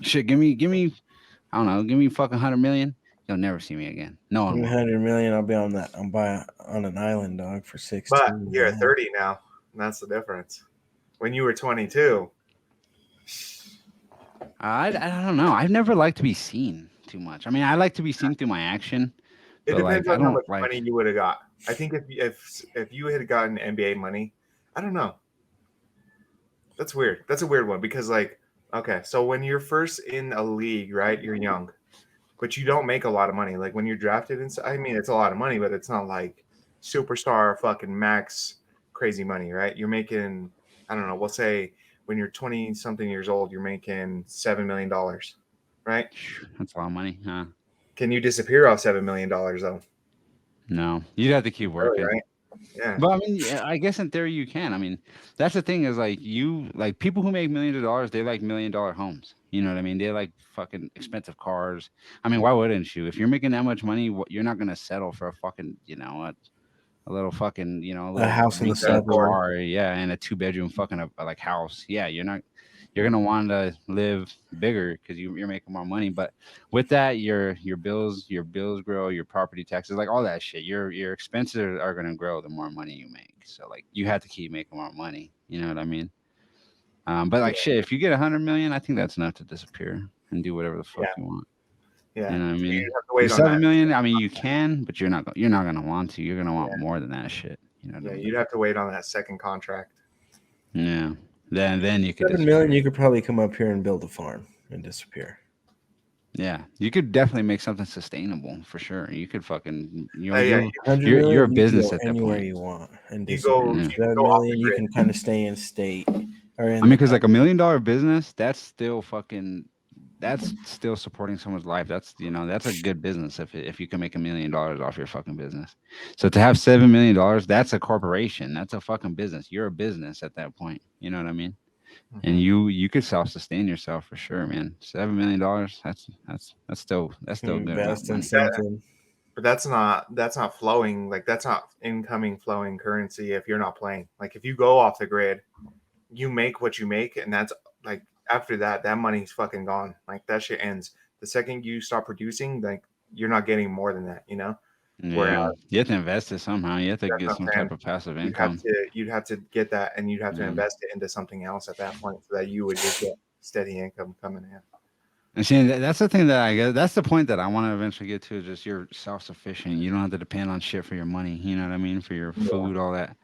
Shit, give me, I don't know, give me fucking 100 million. You'll never see me again. No one will. 100 million. I'll be on that. I'm on an island, dog, for 16. But you're man. 30 now. And that's the difference. When you were 22, I don't know. I've never liked to be seen too much. I mean, I like to be seen through my action. it But depends like, I on how don't much like. money you would have got. I think if you had gotten NBA money, I don't know. That's weird. That's a weird one because like, okay, so when you're first in a league, right? You're young, but you don't make a lot of money. Like when you're drafted, and I mean, it's a lot of money, but it's not like superstar fucking max crazy money, right? You're making, I don't know, we'll say when you're 20 something years old, you're making $7 million, right? That's a lot of money, huh? Can you disappear off $7 million though? No, you'd have to keep Really, working. right? Yeah. But I mean, yeah, I guess in theory you can. I mean, that's the thing is like like people who make millions of dollars, they like $1 million homes. You know what I mean? They like fucking expensive cars. I mean, why wouldn't you? If you're making that much money, you're not gonna settle for a fucking, a little fucking, a A little house in the beat up suburbs. car, yeah, and a 2 bedroom fucking like house. Yeah, you're gonna want to live bigger because you're making more money. But with that, your bills grow, your property taxes, like all that shit. Your expenses are gonna grow the more money you make. So like you have to keep making more money. You know what I mean? But like shit, if you get 100 million, I think that's enough to disappear and do whatever the fuck Yeah. you want. Yeah. You know what I So mean? you have to The wait on 7 million, I mean, you can, but you're not gonna want to. You're gonna want Yeah. more than that shit. You know what Yeah, I mean? you'd have to wait on that second contract. Yeah. Then you could 7 disappear. million. You could probably come up here and build a farm and disappear. Yeah, you could definitely make something sustainable for sure. You could fucking, Yeah, you 100 you're million, a you can business go at that anywhere point. you want and you disappear. go Yeah. you can 7 go off the million, you grid. can kind of stay in state or in I mean, the because like $1 million business, that's still supporting someone's life. That's a good business if you can make $1 million off your fucking business. So to have $7 million, that's a corporation. That's a fucking business. You're a business at that point. You know what I mean? And Mhm. you could self sustain yourself for sure, man. $7 million, that's still good enough invest in money. something. But that's not flowing, like that's not incoming flowing currency if you're not playing. Like if you go off the grid, you make what you make, and that's like after that money's fucking gone. Like that shit ends. The second you stop producing, like you're not getting more than that, you know? Whereas Yeah, you have to invest it somehow. You have to that's get what some I'm saying. type of passive You'd have income. to you'd have to get that, and you'd have to Yeah. invest it into something else at that point so that you would just get steady income coming in. And see, that's the thing that I guess that's the point that I want to eventually get to is just you're self sufficient. You don't have to depend on shit for your money. You know what I mean? For your Yeah. food, all that.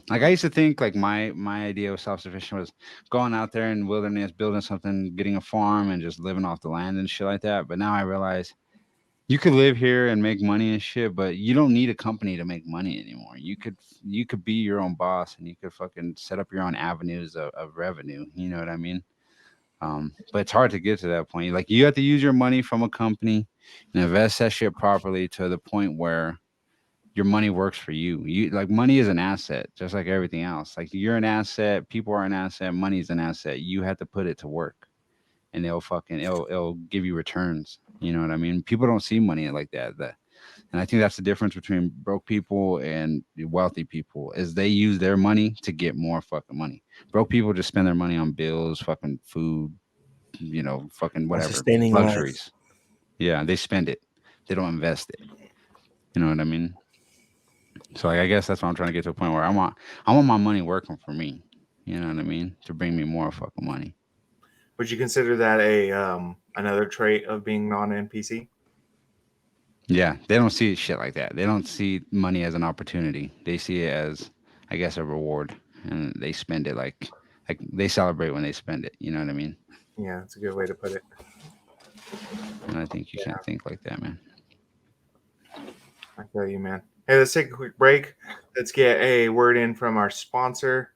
Like I used to think like my idea of self sufficient was going out there in wilderness, building something, getting a farm, and just living off the land and shit like that. But now I realize you could live here and make money and shit, but you don't need a company to make money anymore. You could be your own boss and you could fucking set up your own avenues of revenue. You know what I mean? But it's hard to get to that point. Like you have to use your money from a company and invest that shit properly to the point where your money works for you. You like money is an asset, just like everything else. Like you're an asset, people are an asset, money is an asset. You have to put it to work, and it'll give you returns. You know what I mean? People don't see money like that. And I think that's the difference between broke people and wealthy people is they use their money to get more fucking money. Broke people just spend their money on bills, fucking food, fucking On whatever, sustaining life. luxuries. Yeah, they spend it. They don't invest it. You know what I mean? So like, I guess that's what I'm trying to get to a point where I want my money working for me. You know what I mean? To bring me more fucking money. Would you consider that a another trait of being non-NPC? Yeah, they don't see shit like that. They don't see money as an opportunity. They see it as, I guess, a reward, and they spend it like they celebrate when they spend it. You know what I mean? Yeah, that's a good way to put it. And I think you Yeah. can't think like that, man. I feel you, man. Hey, let's take a quick break. Let's get a word in from our sponsor,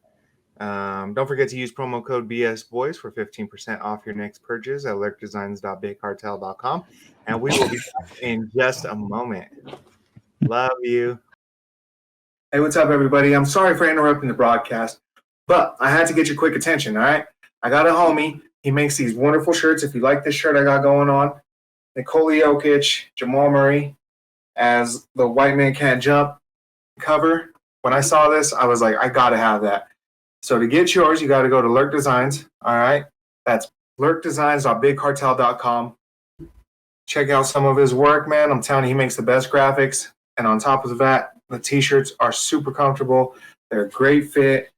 Don't forget to use promo code BSBoys for 15% off your next purchase at lurkdesigns.bigcartel.com. And we will be back in just a moment. Love you. Hey, what's up, everybody? I'm sorry for interrupting the broadcast, but I had to get your quick attention, all right? I got a homie. He makes these wonderful shirts. If you like this shirt I got going on, Nikola Jokic, Jamal Murray as the White Man Can't Jump cover. When I saw this, I was like, I got to have that. So to get yours, you got to go to Lurk Designs, all right? That's lurkdesigns.bigcartel.com. Check out some of his work, man. I'm telling you, he makes the best graphics. And on top of that, the t-shirts are super comfortable. They're a great fit.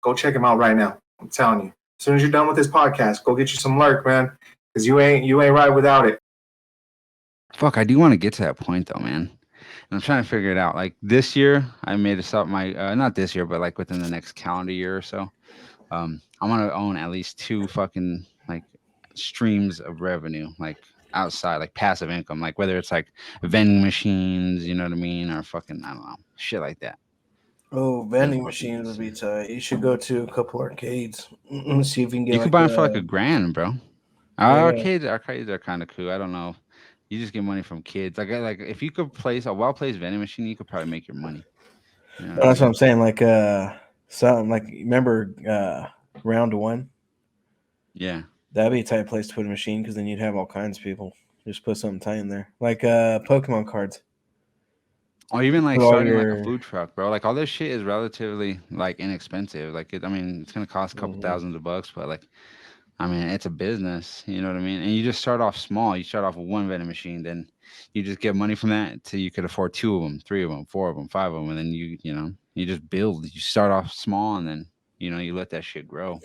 Go check him out right now. I'm telling you. As soon as you're done with this podcast, go get you some Lurk, man. Because you ain't right without it. Fuck, I do want to get to that point though, man. And I'm trying to figure it out. Like this year, I made this up. My not this year, but like within the next calendar year or so, I want to own at least 2 fucking like streams of revenue, like outside, like passive income, like whether it's like vending machines, you know what I mean, or fucking I don't know, shit like that. Oh, vending machines would be tight. You should go to a couple arcades. See if you can get. You could buy them for like $1,000, bro. Yeah. Arcades are kind of cool. I don't know. You just get money from kids. Like if you could place a well-placed vending machine, you could probably make your money. You know That's what I'm saying. Like something like remember round 1? Yeah. That'd be a tight place to put a machine because then you'd have all kinds of people. Just put something tight in there, like Pokemon cards. Or even like Put all starting like your- a food truck, bro. Like all this shit is relatively like inexpensive. Like I mean, it's gonna cost a couple thousands of bucks, but like, I mean, it's a business. You know what I mean? And you just start off small. You start off with 1 vending machine, then you just get money from that till you could afford 2 of them, 3 of them, 4 of them, 5 of them, and then you just build. You start off small, and then you let that shit grow.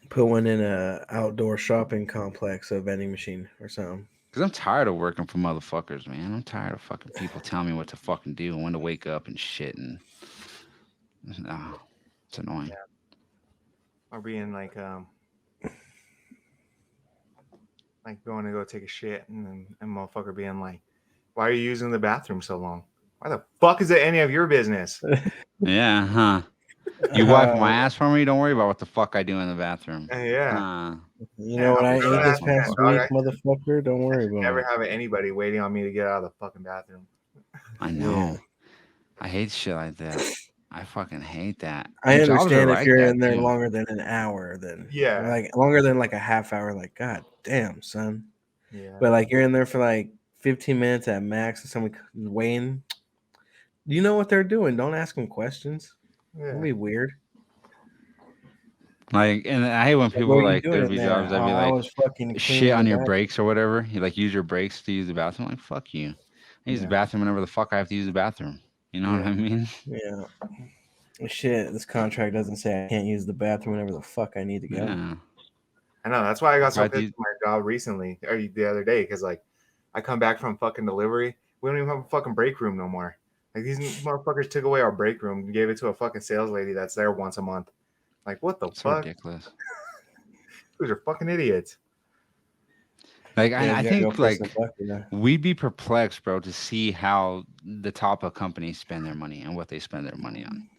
Put one in a outdoor shopping complex, a vending machine or something. Cause I'm tired of working for motherfuckers, man. I'm tired of fucking people telling me what to fucking do and when to wake up and shit, and it's annoying. Yeah. Or being like going to go take a shit and motherfucker being like, why are you using the bathroom so long? Why the fuck is it any of your business? Yeah, huh? You wipe my ass for me? Don't worry about what the fuck I do in the bathroom. Yeah. You know what I ate this past week, motherfucker? Don't worry about it. Never have anybody waiting on me to get out of the fucking bathroom. I know. I hate shit like that. I fucking hate that. I Jobs are understand if like you're that, in there too. longer than an hour, then Yeah. like longer than like a half hour. Like, god damn, son. Yeah. But like you're in there for like 15 minutes at max, and someone weighing. You know what they're doing. Don't ask them questions. It'll be weird. Like, and I hate when people what are you like doing there'd in be there? jobs that'd be I like was fucking shit cleaning on the your bathroom. breaks or whatever. You like use your breaks to use the bathroom. Like, fuck you. I use the bathroom whenever the fuck I have to use the bathroom. You know what I mean? Yeah. Shit, this contract doesn't say I can't use the bathroom whenever the fuck I need to go. Yeah. I know. That's why I got so Right, pissed at my job recently, or the other day, because like I come back from fucking delivery. We don't even have a fucking break room no more. Like these motherfuckers took away our break room and gave it to a fucking sales lady that's there once a month. Like, what the It's fuck? ridiculous. These are fucking idiots. Like, Yeah, I you gotta think go press like the button, yeah. we'd be perplexed, bro, to see how the top of companies spend their money and what they spend their money on.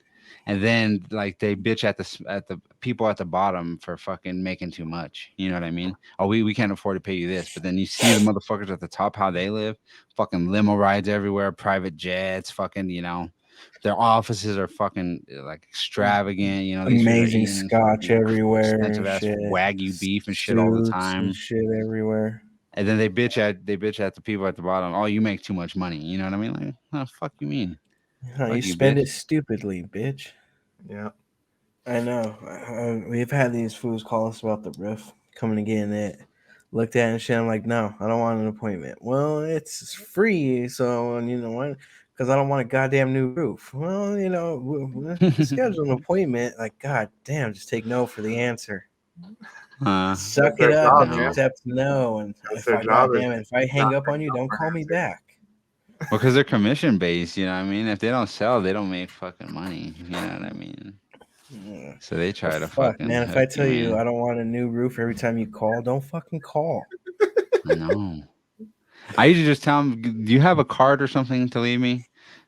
And then like they bitch at the people at the bottom for fucking making too much. You know what I mean? Oh, we can't afford to pay you this. But then you see the motherfuckers at the top how they live, fucking limo rides everywhere, private jets, fucking, their offices are fucking like extravagant. These dudes are Amazing eating scotch fucking everywhere and expensive ass shit. Wagyu beef and shit all the Suits time. and shit everywhere. And then they bitch at the people at the bottom. Oh, you make too much money. You know what I mean? Like, what the fuck you mean? Huh, you Fuck you, spend bitch. it stupidly, bitch. Yeah. I know. We've had these fools call us about the roof coming to get in it. Looked at it and shit. I'm like, no, I don't want an appointment. Well, it's free, so you know what? Because I don't want a goddamn new roof. Well, we'll schedule an appointment. Like, god damn, just take no for the answer. Suck their it up job, and man. accept no. And That's if their I job. goddamn it, if I hang up on you, don't call me back. Well, because they're commission based, you know what I mean? If they don't sell, they don't make fucking money. You know what I mean? So they try to Fuck, fucking man. If I hook tell you in. I don't want a new roof every time you call, don't fucking call. I know. I usually just tell them, do you have a card or something to leave me?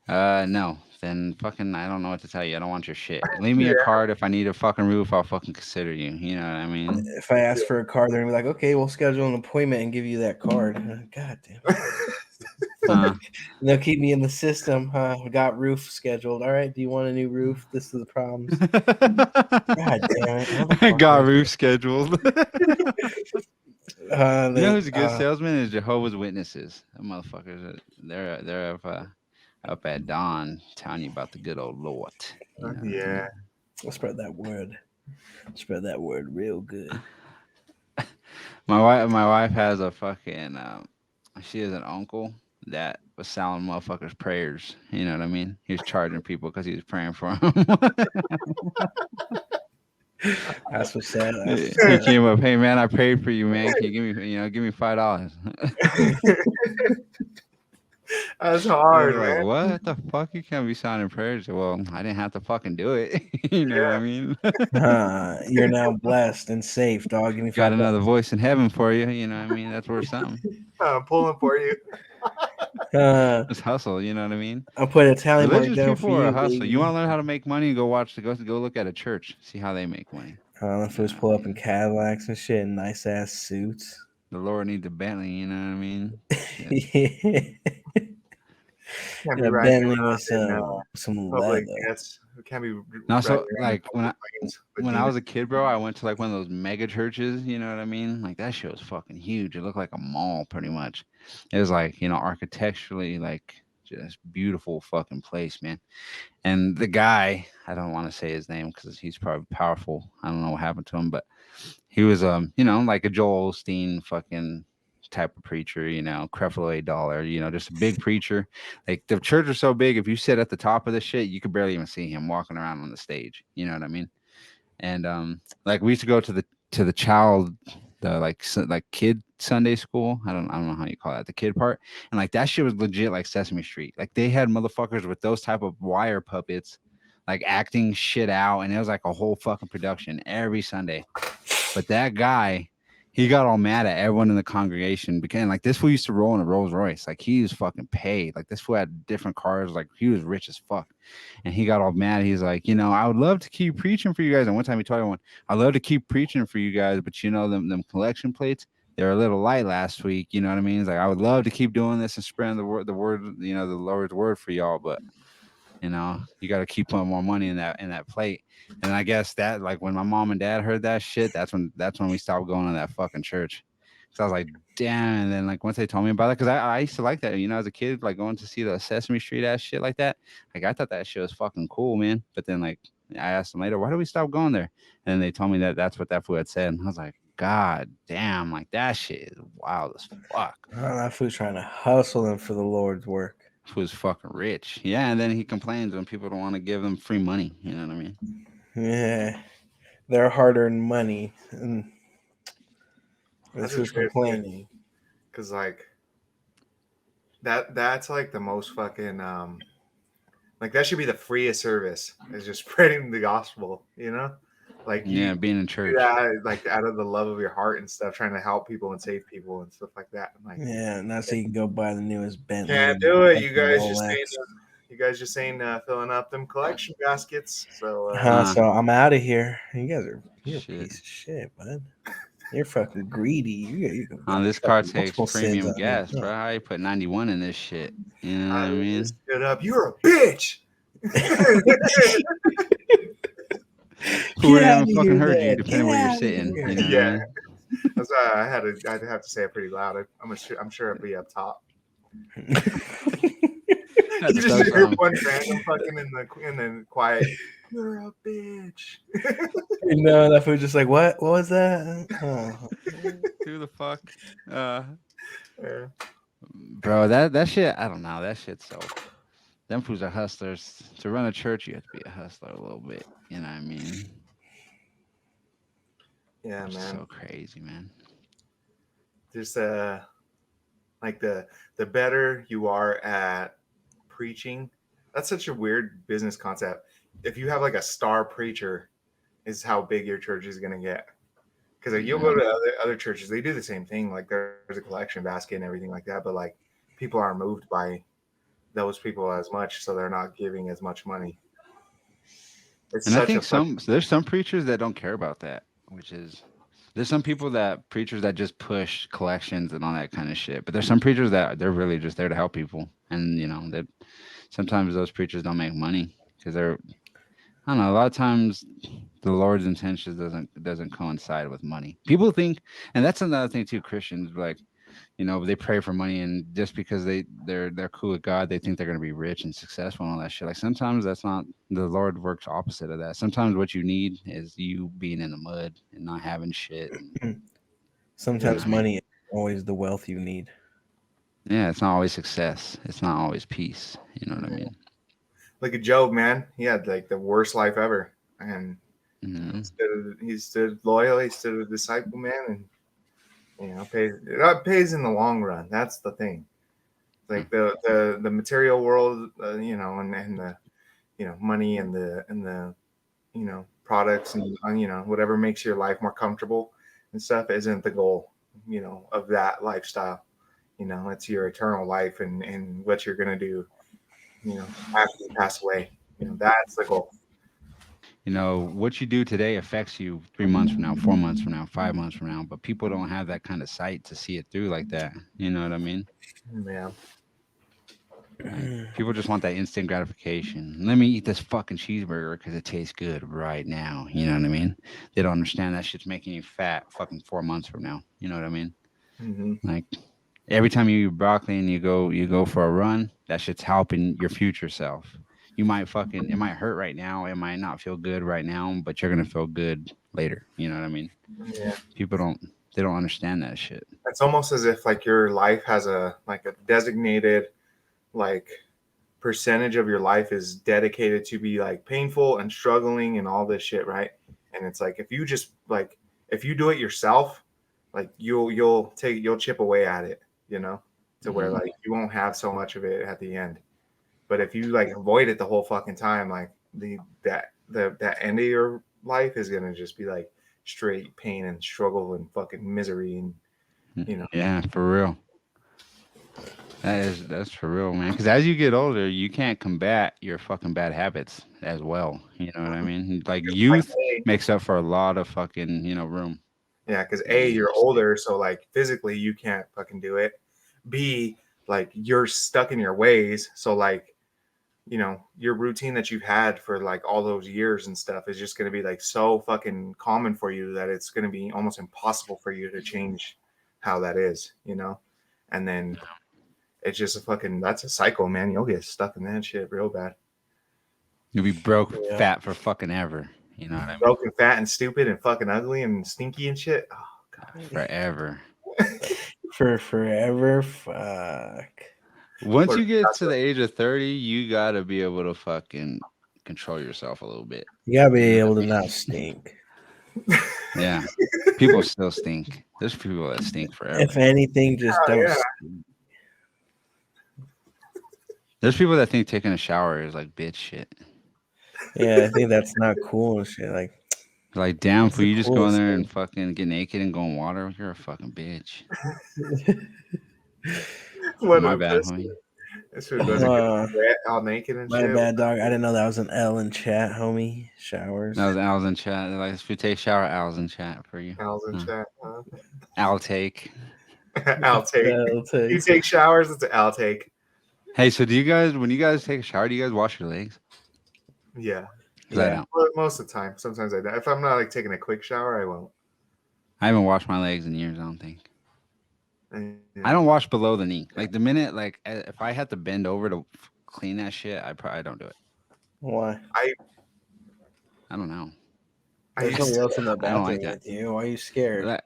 No. then fucking I don't know what to tell you. I don't want your shit. Leave me Yeah. a card if I need a fucking roof. I'll fucking consider you. You know what I mean? If I ask for a card, they're gonna be like, okay, we'll schedule an appointment and give you that card. God damn it. Huh? And they'll keep me in the system. We got roof scheduled. All right, do you want a new roof? This is the problems. God damn it. Got motherfuckers. roof scheduled. You know They, who's a good salesman is Jehovah's Witnesses. Them motherfuckers, they're up at dawn telling you about the good old Lord. You know what I Yeah. mean? I'll spread that word. Spread that word real good. My wife has a fucking she has an uncle that was selling motherfuckers prayers. You know what I mean? He was charging people because he was praying for them. That's what's sad. He came up, hey man, I prayed for you, man. Can you give me $5? That's hard, Like, man. what the fuck? You can't be signing prayers. Well, I didn't have to fucking do it. You know what I mean? You're now blessed and safe, dog. Give me Got $5. another voice in heaven for you. You know what I mean? That's worth something. I'm pulling for you. Just hustle. You know what I mean? I'll put a tally mark Religious down people for are you, a hustle. baby. You want to learn how to make money? Go look at a church. See how they make money. The fools pull up in Cadillacs and shit, and nice ass suits. The Lord needs a Bentley. You know what I mean? Can't be A riding Bentley around with in some public. leather. Yes, we can't be No, riding so around in like public lanes with when I was demons. a kid, bro, I went to like one of those mega churches. You know what I mean? Like that shit was fucking huge. It looked like a mall, pretty much. It was like architecturally like just beautiful fucking place, man. And the guy, I don't want to say his name because he's probably powerful. I don't know what happened to him, but he was like a Joel Osteen fucking type of preacher, Creflo Dollar, just a big preacher. Like the church was so big, if you sit at the top of the shit, you could barely even see him walking around on the stage. You know what I mean? And like we used to go to the child like kid Sunday school. I don't know how you call that, the kid part. And like that shit was legit like Sesame Street. Like they had motherfuckers with those type of wire puppets like acting shit out, and it was like a whole fucking production every Sunday. But that guy, he got all mad at everyone in the congregation because like this fool used to roll in a Rolls Royce. Like he was fucking paid. Like this fool had different cars. Like he was rich as fuck. And he got all mad. He's like, I would love to keep preaching for you guys. And one time he told everyone, I'd love to keep preaching for you guys, but them collection plates, they're a little light last week. You know what I mean? He's like, I would love to keep doing this and spreading the word, the Lord's word for y'all, but you got to keep putting more money in that plate. And I guess that like when my mom and dad heard that shit, that's when we stopped going to that fucking church. So I was like, damn. And then like once they told me about it, because I used to like that, as a kid, like going to see the Sesame Street ass shit like that. Like I thought that shit was fucking cool, man. But then like I asked them later, why do we stop going there? And then they told me that that's what that fool had said. And I was like, God damn, like that shit is wild as fuck. That fool's trying to hustle them for the Lord's work. Was fucking rich. Yeah, and then he complains when people don't want to give him free money. You know what I mean? Yeah. Their hard-earned money. And this was complaining. Because like that's like the most fucking like that should be the freest service, is just spreading the gospel, like being in church, like out of the love of your heart and stuff, trying to help people and save people and stuff like that. Like, not so you can go buy the newest Bentley. Can't do it. You guys just saying filling up them collection baskets. So so I'm out of here. You're a piece of shit, bud. You're fucking greedy. You this car takes premium gas, bro. How you put 91 in this shit? You know what I mean? Get up. You're a bitch. Who would have fucking heard you, depending where you're sitting? Yeah. That's why I'd have to say it pretty loud. I'm sure it'd be up top. You just hear one random fucking in the quiet. You're a bitch. That food just like, what? What was that? Who the fuck? Bro, that shit. I don't know. That shit's so. Them fools are hustlers. To run a church, you have to be a hustler a little bit. You know what I mean? Yeah, man. So crazy, man. Just like the better you are at preaching, that's such a weird business concept. If you have like a star preacher, is how big your church is gonna get. Because like, you'll go to other churches, they do the same thing. Like there's a collection basket and everything like that, but like people aren't moved by those people as much, so they're not giving as much money. It's And I such a think there's some preachers that don't care about that, which is there's some preachers that just push collections and all that kind of shit. But there's some preachers that they're really just there to help people, and that sometimes those preachers don't make money because they're I don't know. A lot of times, the Lord's intentions doesn't coincide with money. People think, and that's another thing too. Christians like, they pray for money, and just because they're cool with God, they think they're gonna be rich and successful and all that shit. Like sometimes that's not the Lord works opposite of that. Sometimes what you need is you being in the mud and not having shit. And, Sometimes I mean? money is always the wealth you need. Yeah, it's not always success. It's not always peace. You know what I mean? Look at Job, man. He had like the worst life ever, and Mhm. he stood loyal. He stood a disciple, man, and it pays in the long run. That's the thing. Like the material world, and the money and the products and whatever makes your life more comfortable and stuff isn't the goal, of that lifestyle. It's your eternal life and what you're gonna do, after you pass away. That's the goal. What you do today affects you 3 months from now, 4 months from now, 5 months from now. But people don't have that kind of sight to see it through like that. You know what I mean? Yeah. Like people just want that instant gratification. Let me eat this fucking cheeseburger because it tastes good right now. You know what I mean? They don't understand that shit's making you fat fucking 4 months from now. You know what I mean? Mm-hmm. Like every time you eat broccoli and you go for a run, that shit's helping your future self. It might hurt right now, it might not feel good right now, but you're gonna feel good later. You know what I mean? Yeah. People don't understand that shit. It's almost as if like your life has a designated like percentage of your life is dedicated to be like painful and struggling and all this shit, right? And it's like if you do it yourself, like you'll chip away at it, to where Mhm. like you won't have so much of it at the end. But if you like avoid it the whole fucking time, like that end of your life is gonna just be like straight pain and struggle and fucking misery and Yeah, for real. That's for real, man. Because as you get older, you can't combat your fucking bad habits as well. You know what I mean? Like like youth makes up for a lot of fucking room. yeah, because That A, you you're used to. older, so like physically you can't fucking do it. B, like you're stuck in your ways, so like your routine that you've had for like all those years and stuff is just going to be like so fucking common for you that it's going to be almost impossible for you to change how that is, and then it's just that's a cycle, man. You'll get stuck in that shit real bad. You'll be broke Yeah. fat for fucking ever. You know what I mean? Broken, fat, and stupid, and fucking ugly and stinky and shit. Oh god. Forever. For forever, fuck. Once Or you get to the age of 30, you gotta be able to fucking control yourself a little bit. You gotta be You know able what to not stink. Yeah. People still stink. There's people that stink forever. If anything, just Oh, don't. yeah. Stink. There's people that think taking a shower is like bitch shit. Yeah, I think that's not cool and shit. Like, Like, damn, what's fool, the you just go in coolest there and thing? fucking get naked and go in water? You're a fucking bitch. What My a bad, pussy. homie. This food doesn't get Uh, wet, all naked and my shit. bad, dog. I didn't know that was an L in chat, homie. Showers. That was Al's in chat. Like, if you take a shower, Al's in chat for you. Al's in chat. Huh? I'll take. I'll take. I'll take. You take showers, it's an I'll take. Hey, so when you guys take a shower, do you guys wash your legs? Yeah. Because I Yeah. don't. Well, most of the time. Sometimes I do. If I'm not like taking a quick shower, I won't. I haven't washed my legs in years, I don't think. And, I don't wash below the knee. Like, the minute, like, if I had to bend over to clean that shit, I probably don't do it. Why? I don't know. I There's used nobody to, else in the I don't bathroom like that. with you. Why are you scared?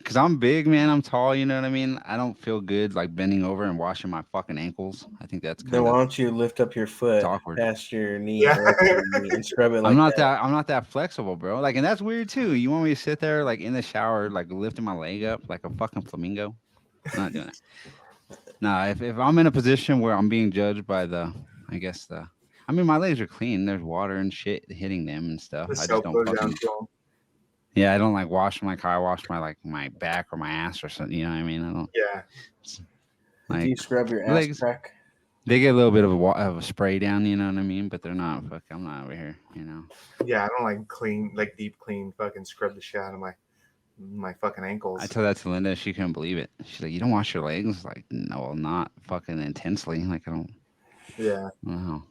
Cause I'm big, man. I'm tall. You know what I mean. I don't feel good like bending over and washing my fucking ankles. I think that's Then kind why of don't you lift up your foot awkward. past your knee Yeah. or up to your knee and scrub it like I'm not that flexible, bro. Like, and that's weird too. You want me to sit there like in the shower, like lifting my leg up like a fucking flamingo? I'm not doing that. Nah, if I'm in a position where I'm being judged by I mean, my legs are clean. There's water and shit hitting them and stuff. the I just soap don't goes down fucking. to them. Yeah, I don't like wash them like how I wash my back or my ass or something. You know what I mean? I don't Yeah. that. Do like you scrub your ass legs. crack? They get a little bit of a spray down, you know what I mean? But they're not. Fuck, I'm not over here, you know. Yeah, I don't like clean, like deep clean, fucking scrub the shit out of my fucking I ankles. told that to Linda. She couldn't believe it. She's like, "You don't wash your legs?" Like, no, well, not fucking intensely. Like, I don't Yeah, know.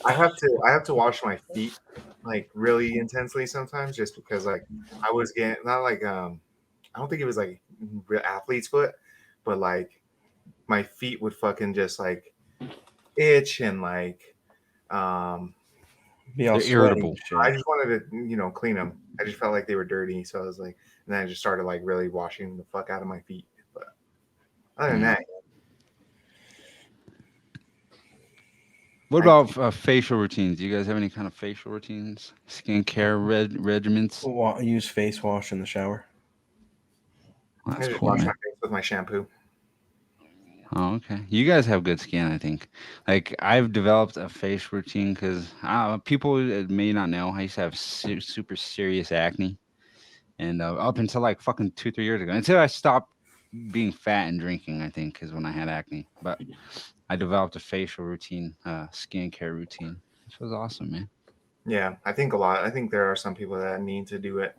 I have to wash my feet like really intensely sometimes, just because like I was getting not like I don't think it was like real athlete's foot, but like my feet would fucking just like itch and like um Be all They're sweaty irritable. and shit. I just wanted to clean them. I just felt like they were dirty, so I was like, and then I just started like really washing the fuck out of my feet. But other than Mm. that, What I about facial routines? Do you guys have any kind of facial routines, skincare regimens? Use face wash in the shower. Well, I that's just cool, wash my man. face with my shampoo. Oh, okay. You guys have good skin, I think. Like I've developed a face routine because people may not know I used to have super serious acne, and up until like fucking 2 3 years ago, until I stopped being fat and drinking, I think is when I had acne. But I developed a facial routine, skincare routine. This was awesome, man. Yeah, I think a lot. I think there are some people that need to do it,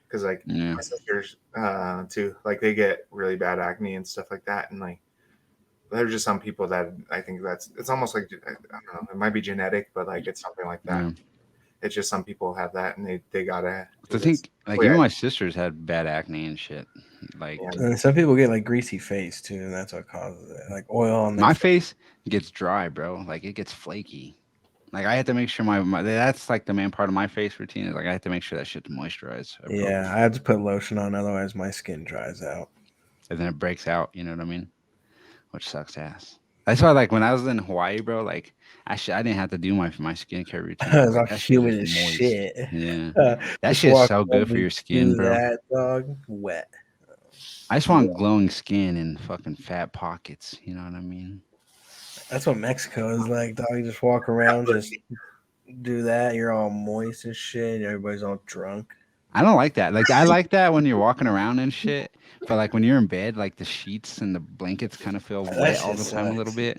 because like Yeah. my sisters too, like they get really bad acne and stuff like that, and like there's just some people that I think it's almost like I don't know, it might be genetic, but like it's something like that. Yeah. It's just some people have that, and they gotta I do this. think like Oh yeah, even my sisters had bad acne and shit. Like yeah, And some people get like greasy face too, and that's what causes it. Like oil on their my face. face gets dry, bro. Like it gets flaky. Like I have to make sure my that's like the main part of my face routine is like I have to make sure that shit's moisturized Yeah, I appropriately, have to put lotion on, otherwise my skin dries out. and then it breaks out. You know what I mean? Which sucks ass. That's why like when I was in Hawaii, bro, like I didn't have to do my skincare routine because It's all like that shit humid just as moist. shit. Yeah, Uh, that just shit's walk so around good for and your skin, do bro. that, dog. Wet. I just want glowing skin and fucking fat pockets. You know what I mean? That's what Mexico is like, dog. You just walk around, just do that. You're all moist and shit. And everybody's all drunk. I don't like that. Like I like that when you're walking around and shit, but like when you're in bed, like the sheets and the blankets kind of feel That wet all shit the time a little sucks. bit.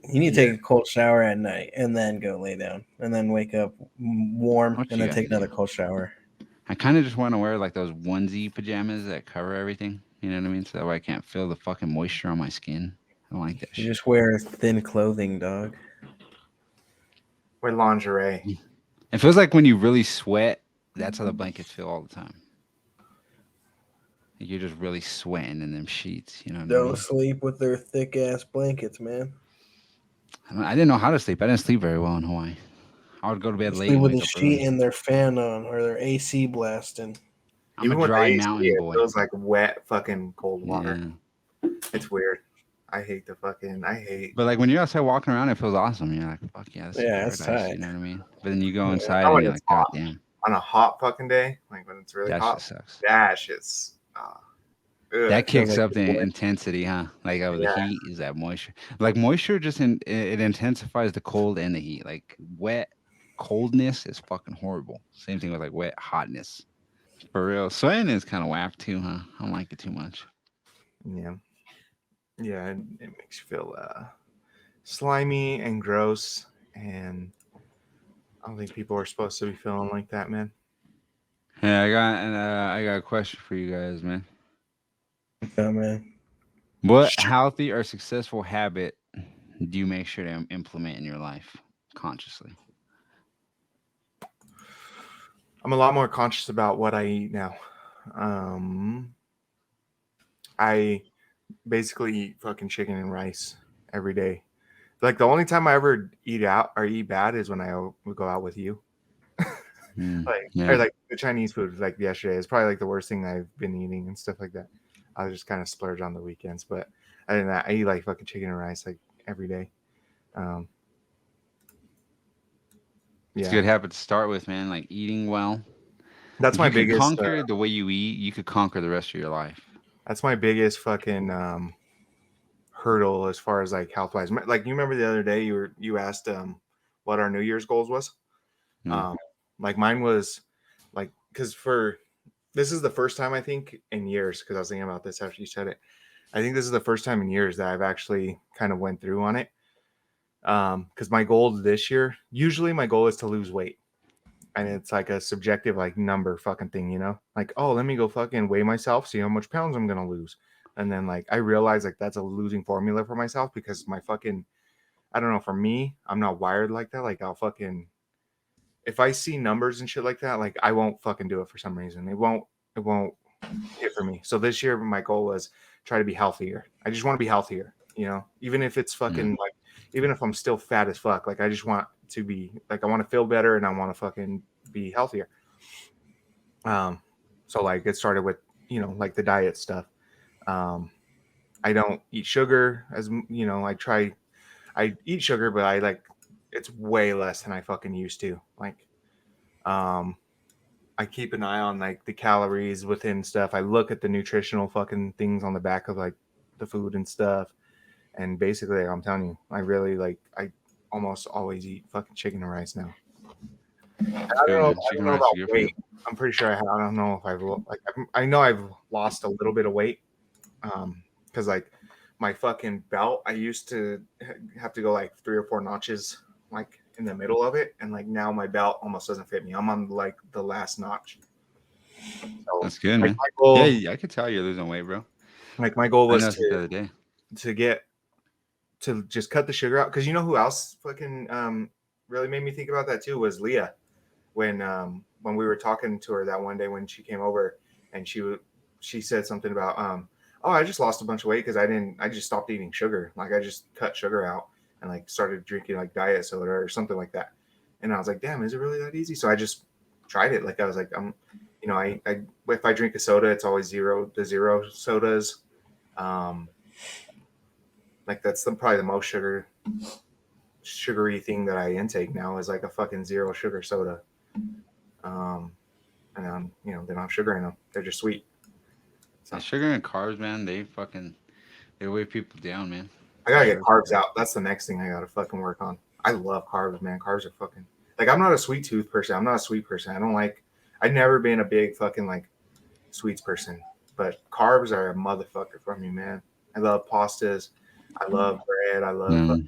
You need to yeah. take a cold shower at night and then go lay down and then wake up warm What and you then gotta take do? another cold shower. I kind of just want to wear like those onesie pajamas that cover everything. You know what I mean? So that way I can't feel the fucking moisture on my skin. I don't like that You shit. just wear thin clothing, dog. Wear lingerie. It feels like when you really sweat, that's how the blankets feel all the time. Like you're just really sweating in them sheets. You know what I Don't mean? sleep with their thick ass blankets, man. I didn't know how to sleep. I didn't sleep very well in Hawaii. I would go to bed late Sleep and with a wake up sheet early. and their fan on or their AC blasting. I'm a Even with the dry AC, mountain it boy. feels like wet fucking cold water. Yeah. It's weird. I hate. But like when you're outside walking around, it feels awesome. You're like, fuck yeah, this is Yeah, it's paradise. tight. You know what I mean? But then you go Yeah. inside Not and when you're it's like, God hot. damn, On a hot fucking day, like when it's really that hot, shit sucks. that shit's ugh. That Feels kicks like up the you're bored. intensity, huh? Like oh, the Yeah, heat is that moisture. Like moisture just it intensifies the cold and the heat. Like wet coldness is fucking horrible. Same thing with like wet hotness. For real. Sweating is kind of whack too, huh? I don't like it too much. yeah, yeah. It makes you feel slimy and gross, and I don't think people are supposed to be feeling like that, man. Yeah, I got a question for you guys, man. Yeah, man. What healthy or successful habit do you make sure to implement in your life consciously? I'm a lot more conscious about what I eat now. Um, I basically eat fucking chicken and rice every day. Like the only time I ever eat out or eat bad is when I would go out with you. Mm, Like or yeah. like the Chinese food like yesterday is probably like the worst thing I've been eating and stuff like that. I just kind of splurge on the weekends, but other than that, I eat like fucking chicken and rice like every day. Um, It's a yeah, good habit to start with, man. Like eating well. that's If my you could biggest. conquer the way you eat, you could conquer the rest of your life. That's my biggest fucking hurdle as far as like health wise. Like you remember the other day you asked what our New Year's goals was. Yeah. Um, like mine was because for this is the first time I think in years because I was thinking about this after you said it. I think this is the first time in years that I've actually kind of went through on it. Because my goal this year, usually my goal is to lose weight. And it's like a subjective like number fucking thing, you know? Like, oh, let me go fucking weigh myself, see how much pounds I'm gonna lose. And then like I realize like that's a losing formula for myself because my fucking I don't know, for me, I'm not wired like that. Like I'll fucking if I see numbers and shit like that, like I won't fucking do it for some reason. It won't hit for me. So this year my goal was try to be healthier. I just want to be healthier, you know, even if it's fucking like even if I'm still fat as fuck, like I just want to be like I want to feel better and I want to fucking be healthier. So like it started with, you know, like the diet stuff. I don't eat sugar as you know, I eat sugar, but I like it's way less than I fucking used to. Like I keep an eye on like the calories within stuff. I look at the nutritional fucking things on the back of like the food and stuff. And basically, I'm telling you, I really like I almost always eat fucking chicken and rice now. And I Good, man. I Chicken don't know rice about is good for you. weight. I'm pretty sure I don't know if I know I've lost a little bit of weight. Because like my fucking belt, I used to have to go like 3 or 4 notches like in the middle of it, and like now my belt almost doesn't fit me. I'm on like the last notch. So That's good, like man. my goal, Yeah, I could tell you're losing weight, bro. I was noticed it the other day. to get to just cut the sugar out. Because you know who else fucking really made me think about that too was Leah when we were talking to her that one day when she came over and she said something about oh, I just lost a bunch of weight because I just stopped eating sugar. Like I just cut sugar out and like started drinking like diet soda or something like that. And I was like, damn, is it really that easy? So I just tried it. Like I was like, you know, I if I drink a soda, it's always the zero sodas. Like that's probably the most sugary thing that I intake now is like a fucking zero sugar soda. And you know, they don't have sugar in them. They're just sweet. So Yeah, sugar and carbs, man, they weigh people down, man. I For gotta get sure. carbs out. That's the next thing I gotta fucking work on. I love carbs, man. Carbs are fucking like I'm not a sweet tooth person. I'm not a sweet person. I don't like. I've never been a big fucking like sweets person, but carbs are a motherfucker for me, man. I love pastas. I love bread. Mm.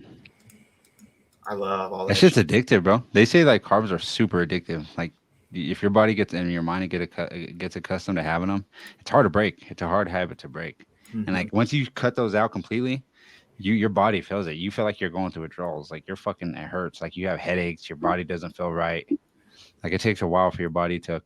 I love all That that shit's shit. addictive, bro. They say like carbs are super addictive. Like if your body gets and your mind gets accustomed to having them, it's hard to break. It's a hard habit to break. And Mm-hmm. like once you cut those out completely, your body feels it. You feel like you're going through withdrawals. Like you're fucking it hurts. Like you have headaches. Your body doesn't feel right. Like it takes a while for your body to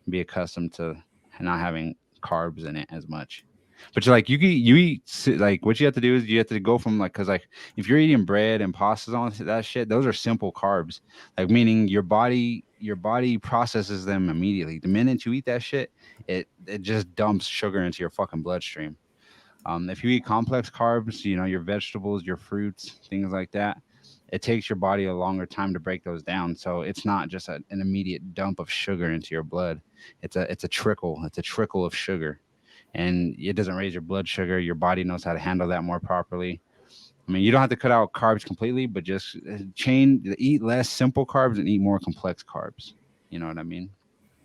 be accustomed to not having carbs in it as much. But you're like you eat like what you have to do is you have to go from like because like if you're eating bread and pastas on that shit, those are simple carbs. Like meaning your body processes them immediately. The minute you eat that shit, it just dumps sugar into your fucking bloodstream. If you eat complex carbs, you know, your vegetables, your fruits, things like that, it takes your body a longer time to break those down. So it's not just an immediate dump of sugar into your blood. It's a trickle. It's a trickle of sugar, and it doesn't raise your blood sugar. Your body knows how to handle that more properly. I mean, you don't have to cut out carbs completely, but just eat less simple carbs and eat more complex carbs. You know what I mean?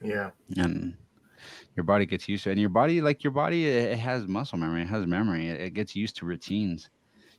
Yeah. And your body gets used to it. And your body, it has muscle memory. It has memory. It gets used to routines.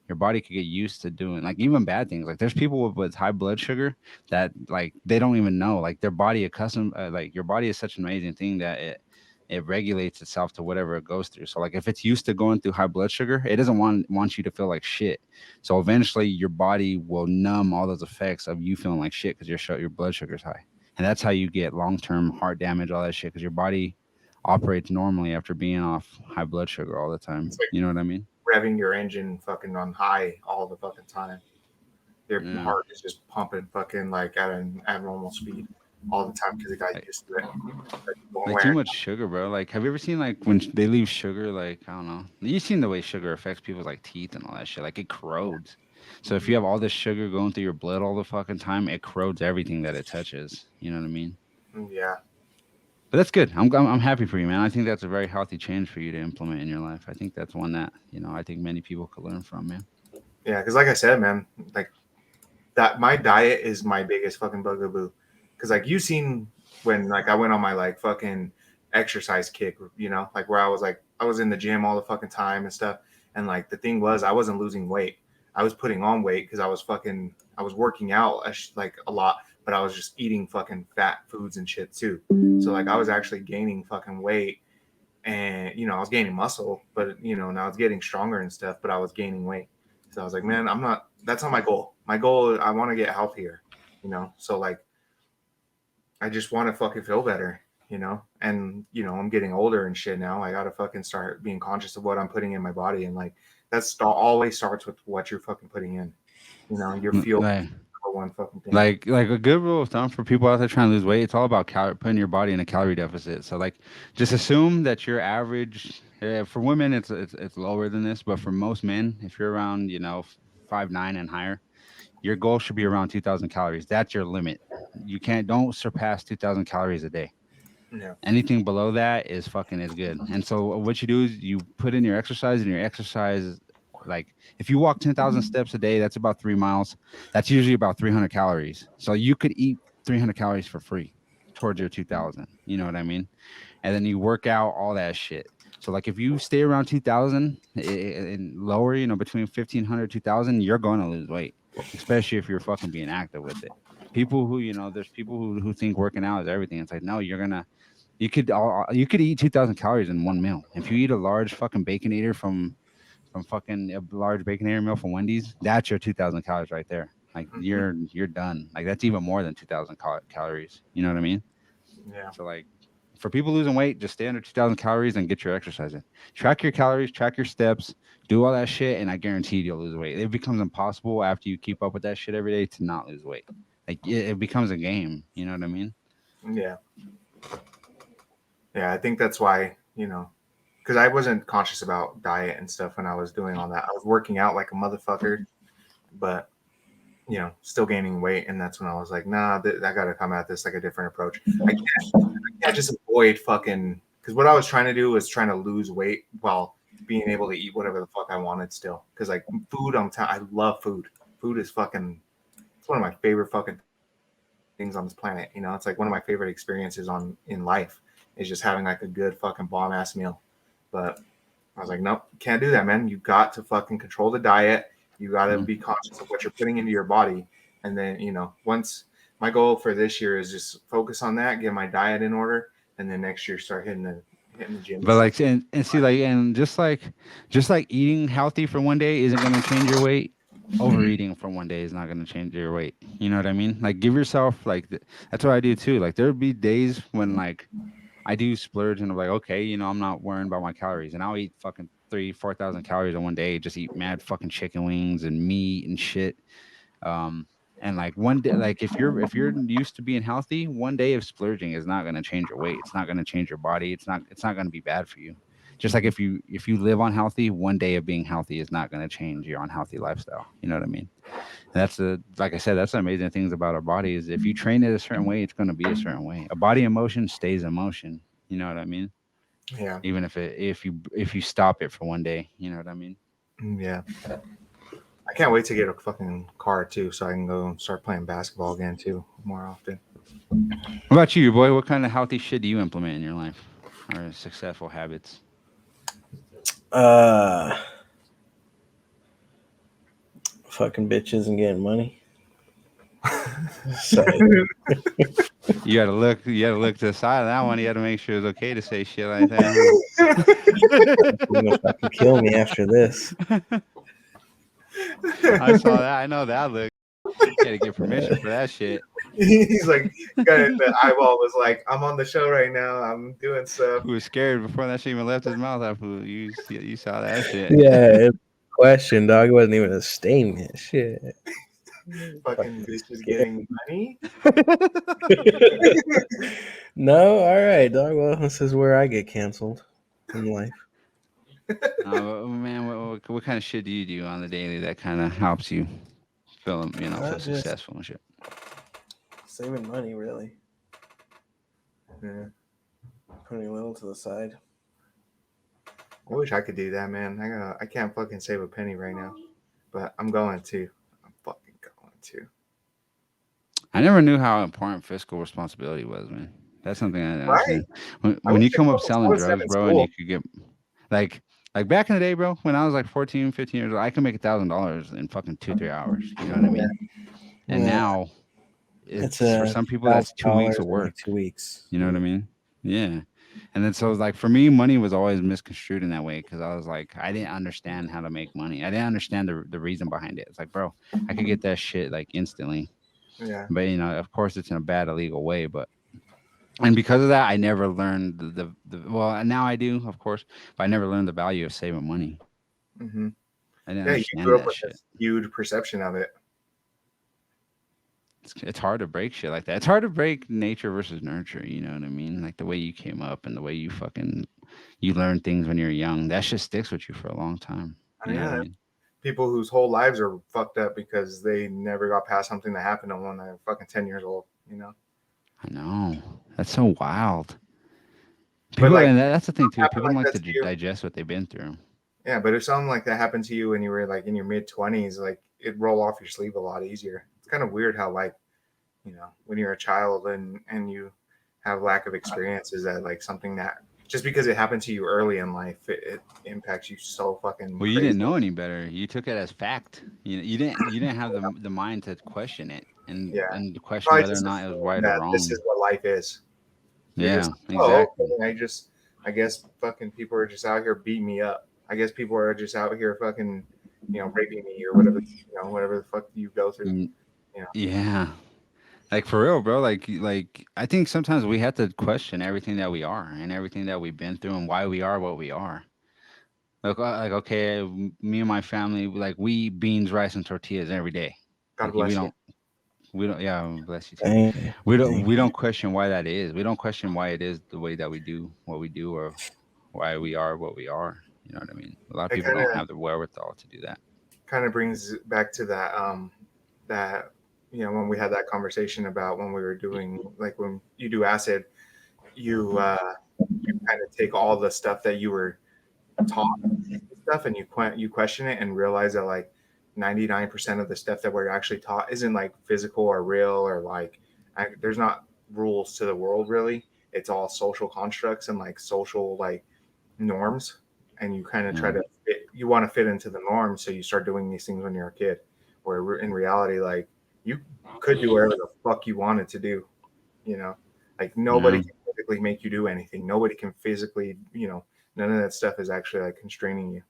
Your body could get used to doing like even bad things. Like there's people with high blood sugar that like they don't even know. Like their body accustomed. Like your body is such an amazing thing that it regulates itself to whatever it goes through. So like if it's used to going through high blood sugar, it doesn't want you to feel like shit. So eventually your body will numb all those effects of you feeling like shit because your blood sugar's high. And that's how you get long term heart damage, all that shit, because your body operates normally after being off high blood sugar all the time. It's like You know what I mean? revving your engine fucking on high all the fucking time. Your Yeah. heart is just pumping fucking like at an abnormal speed all the time because it got used to it. Like too much sugar, bro. Like, have you ever seen like when they leave sugar? Like, I don't know. You've seen the way sugar affects people's like teeth and all that shit. Like, it corrodes. So if you have all this sugar going through your blood all the fucking time, it corrodes everything that it touches. You know what I mean? Yeah. But that's good. I'm happy for you, man. I think that's a very healthy change for you to implement in your life. I think that's one that I think many people could learn from, man. Yeah. Because like I said, man, like that, my diet is my biggest fucking bugaboo. Because like you seen when like I went on my like fucking exercise kick, you know, like where I was in the gym all the fucking time and stuff. And like the thing was, I wasn't losing weight. I was putting on weight because I was working out like a lot, but I was just eating fucking fat foods and shit too. So like I was actually gaining fucking weight, and you know I was gaining muscle, but you know, and I was getting stronger and stuff, but I was gaining weight. So I was like, man, that's not my goal. My goal, I want to get healthier, you know. So like I just want to fucking feel better, you know. And you know, I'm getting older and shit now. I gotta fucking start being conscious of what I'm putting in my body, and like always starts with what you're fucking putting in. You know, your fuel. Like, Number one fucking thing. like a good rule of thumb for people out there trying to lose weight, it's all about putting your body in a calorie deficit. So like, just assume that your average for women it's lower than this, but for most men, if you're around 5'9" and higher, your goal should be around 2,000 calories. That's your limit. Don't surpass 2,000 calories a day. Yeah. Anything below that is good. And so what you do is you put in your exercise, and your exercise, like if you walk 10,000 steps a day, that's about 3 miles. That's usually about 300 calories. So you could eat 300 calories for free towards your 2,000. You know what I mean? And then you work out all that shit. So like if you stay around 2,000 and lower, between 1,500, 2,000, you're going to lose weight, especially if you're fucking being active with it. People who, there's people who think working out is everything. It's like, no, you could eat 2,000 calories in one meal. If you eat a large fucking baconator from fucking a large baconator meal from Wendy's, that's your 2,000 calories right there. Like you're done. Like that's even more than 2,000 calories. You know what I mean? Yeah. So like for people losing weight, just stay under 2,000 calories and get your exercise in. Track your calories, track your steps, do all that shit, and I guarantee you'll lose weight. It becomes impossible after you keep up with that shit every day to not lose weight. Like it becomes a game. You know what I mean? Yeah. Yeah, I think that's why, because I wasn't conscious about diet and stuff when I was doing all that. I was working out like a motherfucker, but still gaining weight. And that's when I was like, nah, I got to come at this like a different approach. I can't just avoid fucking, because what I was trying to do was trying to lose weight while being able to eat whatever the fuck I wanted still. Because like food, I love food. Food is fucking, it's one of my favorite fucking things on this planet. It's like one of my favorite experiences in life is just having like a good fucking bomb ass meal. But I was like, nope, can't do that, man. You got to fucking control the diet. You got to be conscious of what you're putting into your body. And then, once my goal for this year is just focus on that, get my diet in order, and then next year start hitting the gym. But like, and see, like, and just like eating healthy for one day isn't going to change your weight. Overeating for one day is not going to change your weight. You know what I mean? Like, give yourself that's what I do too. Like, there'll be days when like I do splurge and I'm like, okay, I'm not worrying about my calories, and I'll eat fucking 3,000-4,000 calories in one day. Just eat mad fucking chicken wings and meat and shit. And like one day, like if you're used to being healthy, one day of splurging is not going to change your weight. It's not going to change your body. It's not going to be bad for you. Just like if you live unhealthy, one day of being healthy is not going to change your unhealthy lifestyle. You know what I mean? And like I said, that's the amazing things about our body is if you train it a certain way, it's going to be a certain way. A body in motion stays in motion. You know what I mean? Yeah. Even if you stop it for one day, you know what I mean? Yeah. I can't wait to get a fucking car too, so I can go and start playing basketball again too more often. What about you, boy? What kind of healthy shit do you implement in your life, or successful habits? Fucking bitches and getting money. You gotta look to the side of that one. You gotta make sure it's okay to say shit like that. You're gonna fucking kill me after this. I saw that. I know that look. You gotta get permission for that shit. He's like, the eyeball was like, I'm on the show right now. I'm doing stuff. Who was scared before that shit even left his mouth? You saw that shit. Yeah, question, dog. It wasn't even a statement. Shit. Fucking bitches getting money. No, all right, dog. Well, this is where I get canceled in life. Man, what kind of shit do you do on the daily that kind of helps you feel successful and shit? Saving money, really. Yeah. Putting a little to the side. I wish I could do that, man. I can't fucking save a penny right now, but I'm going to. I'm fucking going to. I never knew how important fiscal responsibility was, man. That's something I don't Right. understand. When I when wish you the come up girls selling was drugs, in bro, and you school. could get like back in the day, bro, when I was like 14, 15 years old, I could make $1,000 in fucking 2, 3 hours. You know what I mean? And Yeah, now it's it's for some people that's 2 weeks of $1,000 in like work. 2 weeks. You know what I mean? Yeah. And then so like for me, money was always misconstrued in that way because I was like, I didn't understand how to make money. I didn't understand the reason behind it. It's like, bro, I could get that shit like instantly. Yeah. But of course it's in a bad illegal way. But and because of that, I never learned the well, now I do, of course, but I never learned the value of saving money. Hmm. I didn't Yeah, you understand grew up that with shit. this huge perception of it. It's hard to break shit like that. It's hard to break nature versus nurture. You know what I mean? Like the way you came up and the way you learn things when you're young. That shit sticks with you for a long time. Oh, You know what I yeah, mean? people whose whole lives are fucked up because they never got past something that happened to them when they're fucking 10 years old, you know? I know. That's so wild. But People, like, and that's the thing too. happened People don't like like that to to you. digest what they've been through. Yeah, but if something like that happened to you when you were like in your mid 20s, like it'd roll off your sleeve a lot easier. It's kind of weird how like, when you're a child and you have lack of experience, is that like something that just because it happened to you early in life, it impacts you so fucking Well, you crazy. didn't know any better. You took it as fact. You didn't have the mind to question it Yeah. and to question Probably whether or just not it was assume right or that this wrong. is what life is. You're just Yeah, like, oh, exactly. okay, I guess fucking people are just out here beating me up. I guess people are just out here fucking, raping me or whatever, whatever the fuck you go through. Mm, You know, yeah, like for real, bro. Like I think sometimes we have to question everything that we are and everything that we've been through and why we are what we are. Like okay, me and my family, like we eat beans, rice, and tortillas every day. God Like we bless you. don't We don't. Yeah, bless you too. Thank you. We don't. Thank We you. don't question why that is. We don't question why it is the way that we do what we do, or why we are what we are. You know what I mean? A lot of It people kind don't of have the wherewithal to do that. brings it back to that when we had that conversation about when we were doing like when you do acid, you kind of take all the stuff that you were taught and stuff and you question it and realize that like 99% of the stuff that we're actually taught isn't like physical or real or like there's not rules to the world really. It's all social constructs and like social like norms, and you kind of try Yeah. to you want to fit into the norm, so you start doing these things when you're a kid where in reality like you could do whatever the fuck you wanted to do, you know like nobody Yeah. can physically make you do anything, nobody can physically, none of that stuff is actually like constraining you,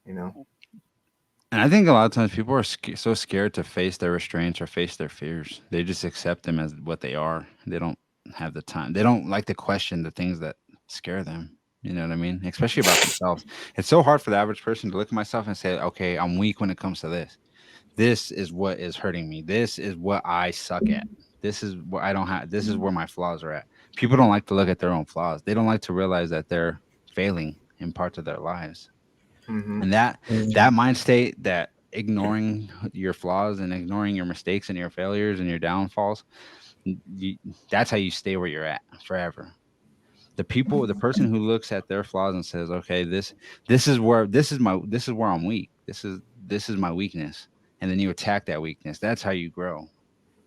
you know And I think a lot of times people are so scared to face their restraints or face their fears. They just accept them as what they are. They don't have the time. They don't like to question the things that scare them. You know what I mean? Especially about themselves. It's so hard for the average person to look at myself and say, okay, I'm weak when it comes to this. This is what is hurting me. This is what I suck at. This is what I don't have. This is where my flaws are at. People don't like to look at their own flaws. They don't like to realize that they're failing in parts of their lives. hmm And that mind state, that ignoring your flaws and ignoring your mistakes and your failures and your downfalls, you, that's how you stay where you're at forever. The person who looks at their flaws and says, "Okay, this is where I'm weak. This is my weakness," and then you attack that weakness. That's how you grow.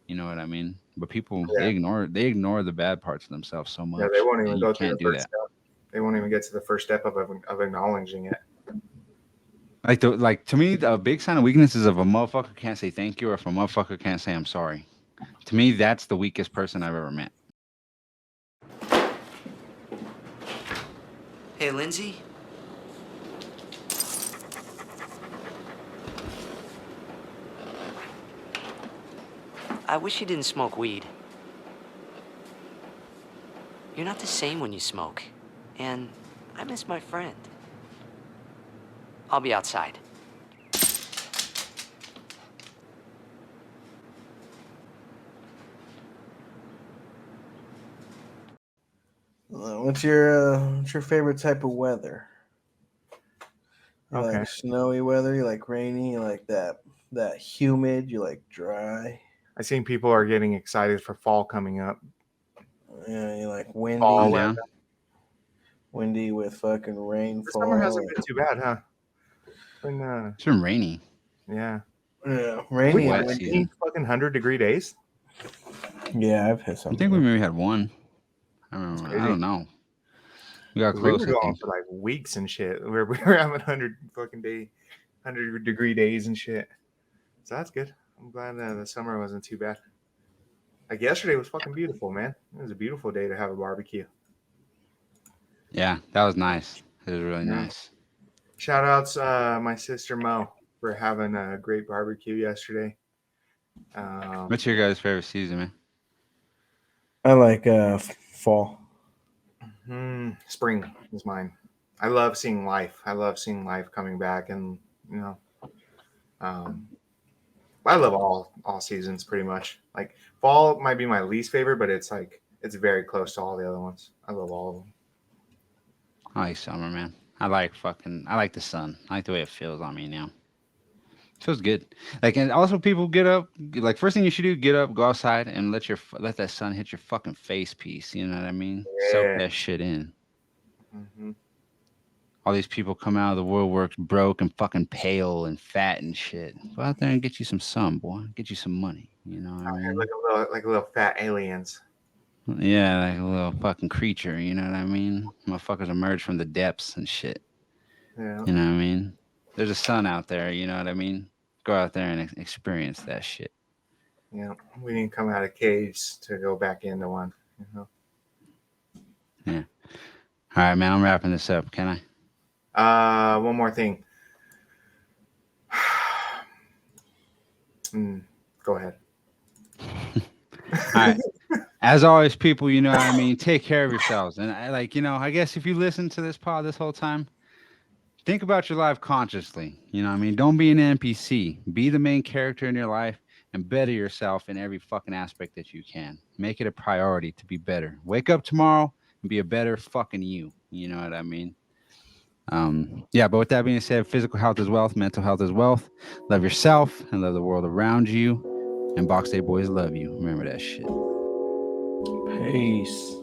You know what I mean? But people yeah, they ignore the bad parts of themselves so yeah, they much, won't even and you go through the can't do first that. step. They won't even get to the first step of acknowledging it. Like to me, a big sign of weakness is if a motherfucker can't say thank you or if a motherfucker can't say I'm sorry. To me, that's the weakest person I've ever met. Hey, Lindsay? I wish you didn't smoke weed. You're not the same when you smoke. And I miss my friend. I'll be outside. What's your favorite type of weather? You Okay. like snowy weather? You like rainy? You like that humid? You like dry? I seen people are getting excited for fall coming up. Yeah, you like I'm Fall windy? down. Windy with fucking This summer rainfall. hasn't been too bad, huh? Been, It's been rainy. yeah. Yeah, It's a rainy and wet windy. season. Fucking 100-degree days. Yeah, I've hit I think something. we maybe had one. I remember. I crazy. don't know. We got 'Cause we close, were I going think. for like weeks and shit. We were having 100-degree days and shit. So that's good. I'm glad the summer wasn't too bad. Like yesterday was fucking beautiful, man. It was a beautiful day to have a barbecue. Yeah, that was nice. It was really Yeah. nice. Shout outs my sister Mo for having a great barbecue yesterday. What's your guys' favorite season, man? I like fall. Spring is mine. I love seeing life. I love seeing life coming back, and you know, um, I love all seasons pretty much. Like fall might be my least favorite, but it's like it's very close to all the other ones. I love all of them. I like summer, man. I like the sun. I like the way it feels on me now. Feels good. Like, and also people get up. Like, first thing you should do, get up, go outside, and let that sun hit your fucking face piece. You know what I mean? Soak Yeah. that shit in. Mm-hmm. All these people come out of the woodwork broke and fucking pale and fat and shit. Go out there and get you some sun, boy. Get you some money. You know what I mean? Like a little fat aliens. Yeah, like a little fucking creature. You know what I mean? Motherfuckers emerge from the depths and shit. Yeah. You know what I mean? There's a sun out there. You know what I mean? Go out there and experience that shit. Yeah. We didn't come out of caves to go back into one. You know? Yeah. All right, man. I'm wrapping this up. Can I? One more thing. Go ahead. All right. As always, people, you know what I mean? Take care of yourselves. And I guess if you listen to this pod this whole time, think about your life consciously. You know what I mean? Don't be an NPC. Be the main character in your life and better yourself in every fucking aspect that you can. Make it a priority to be better. Wake up tomorrow and be a better fucking you. You know what I mean? Yeah, but with that being said, physical health is wealth, mental health is wealth. Love yourself and love the world around you. And Box Day Boys love you. Remember that shit. Peace.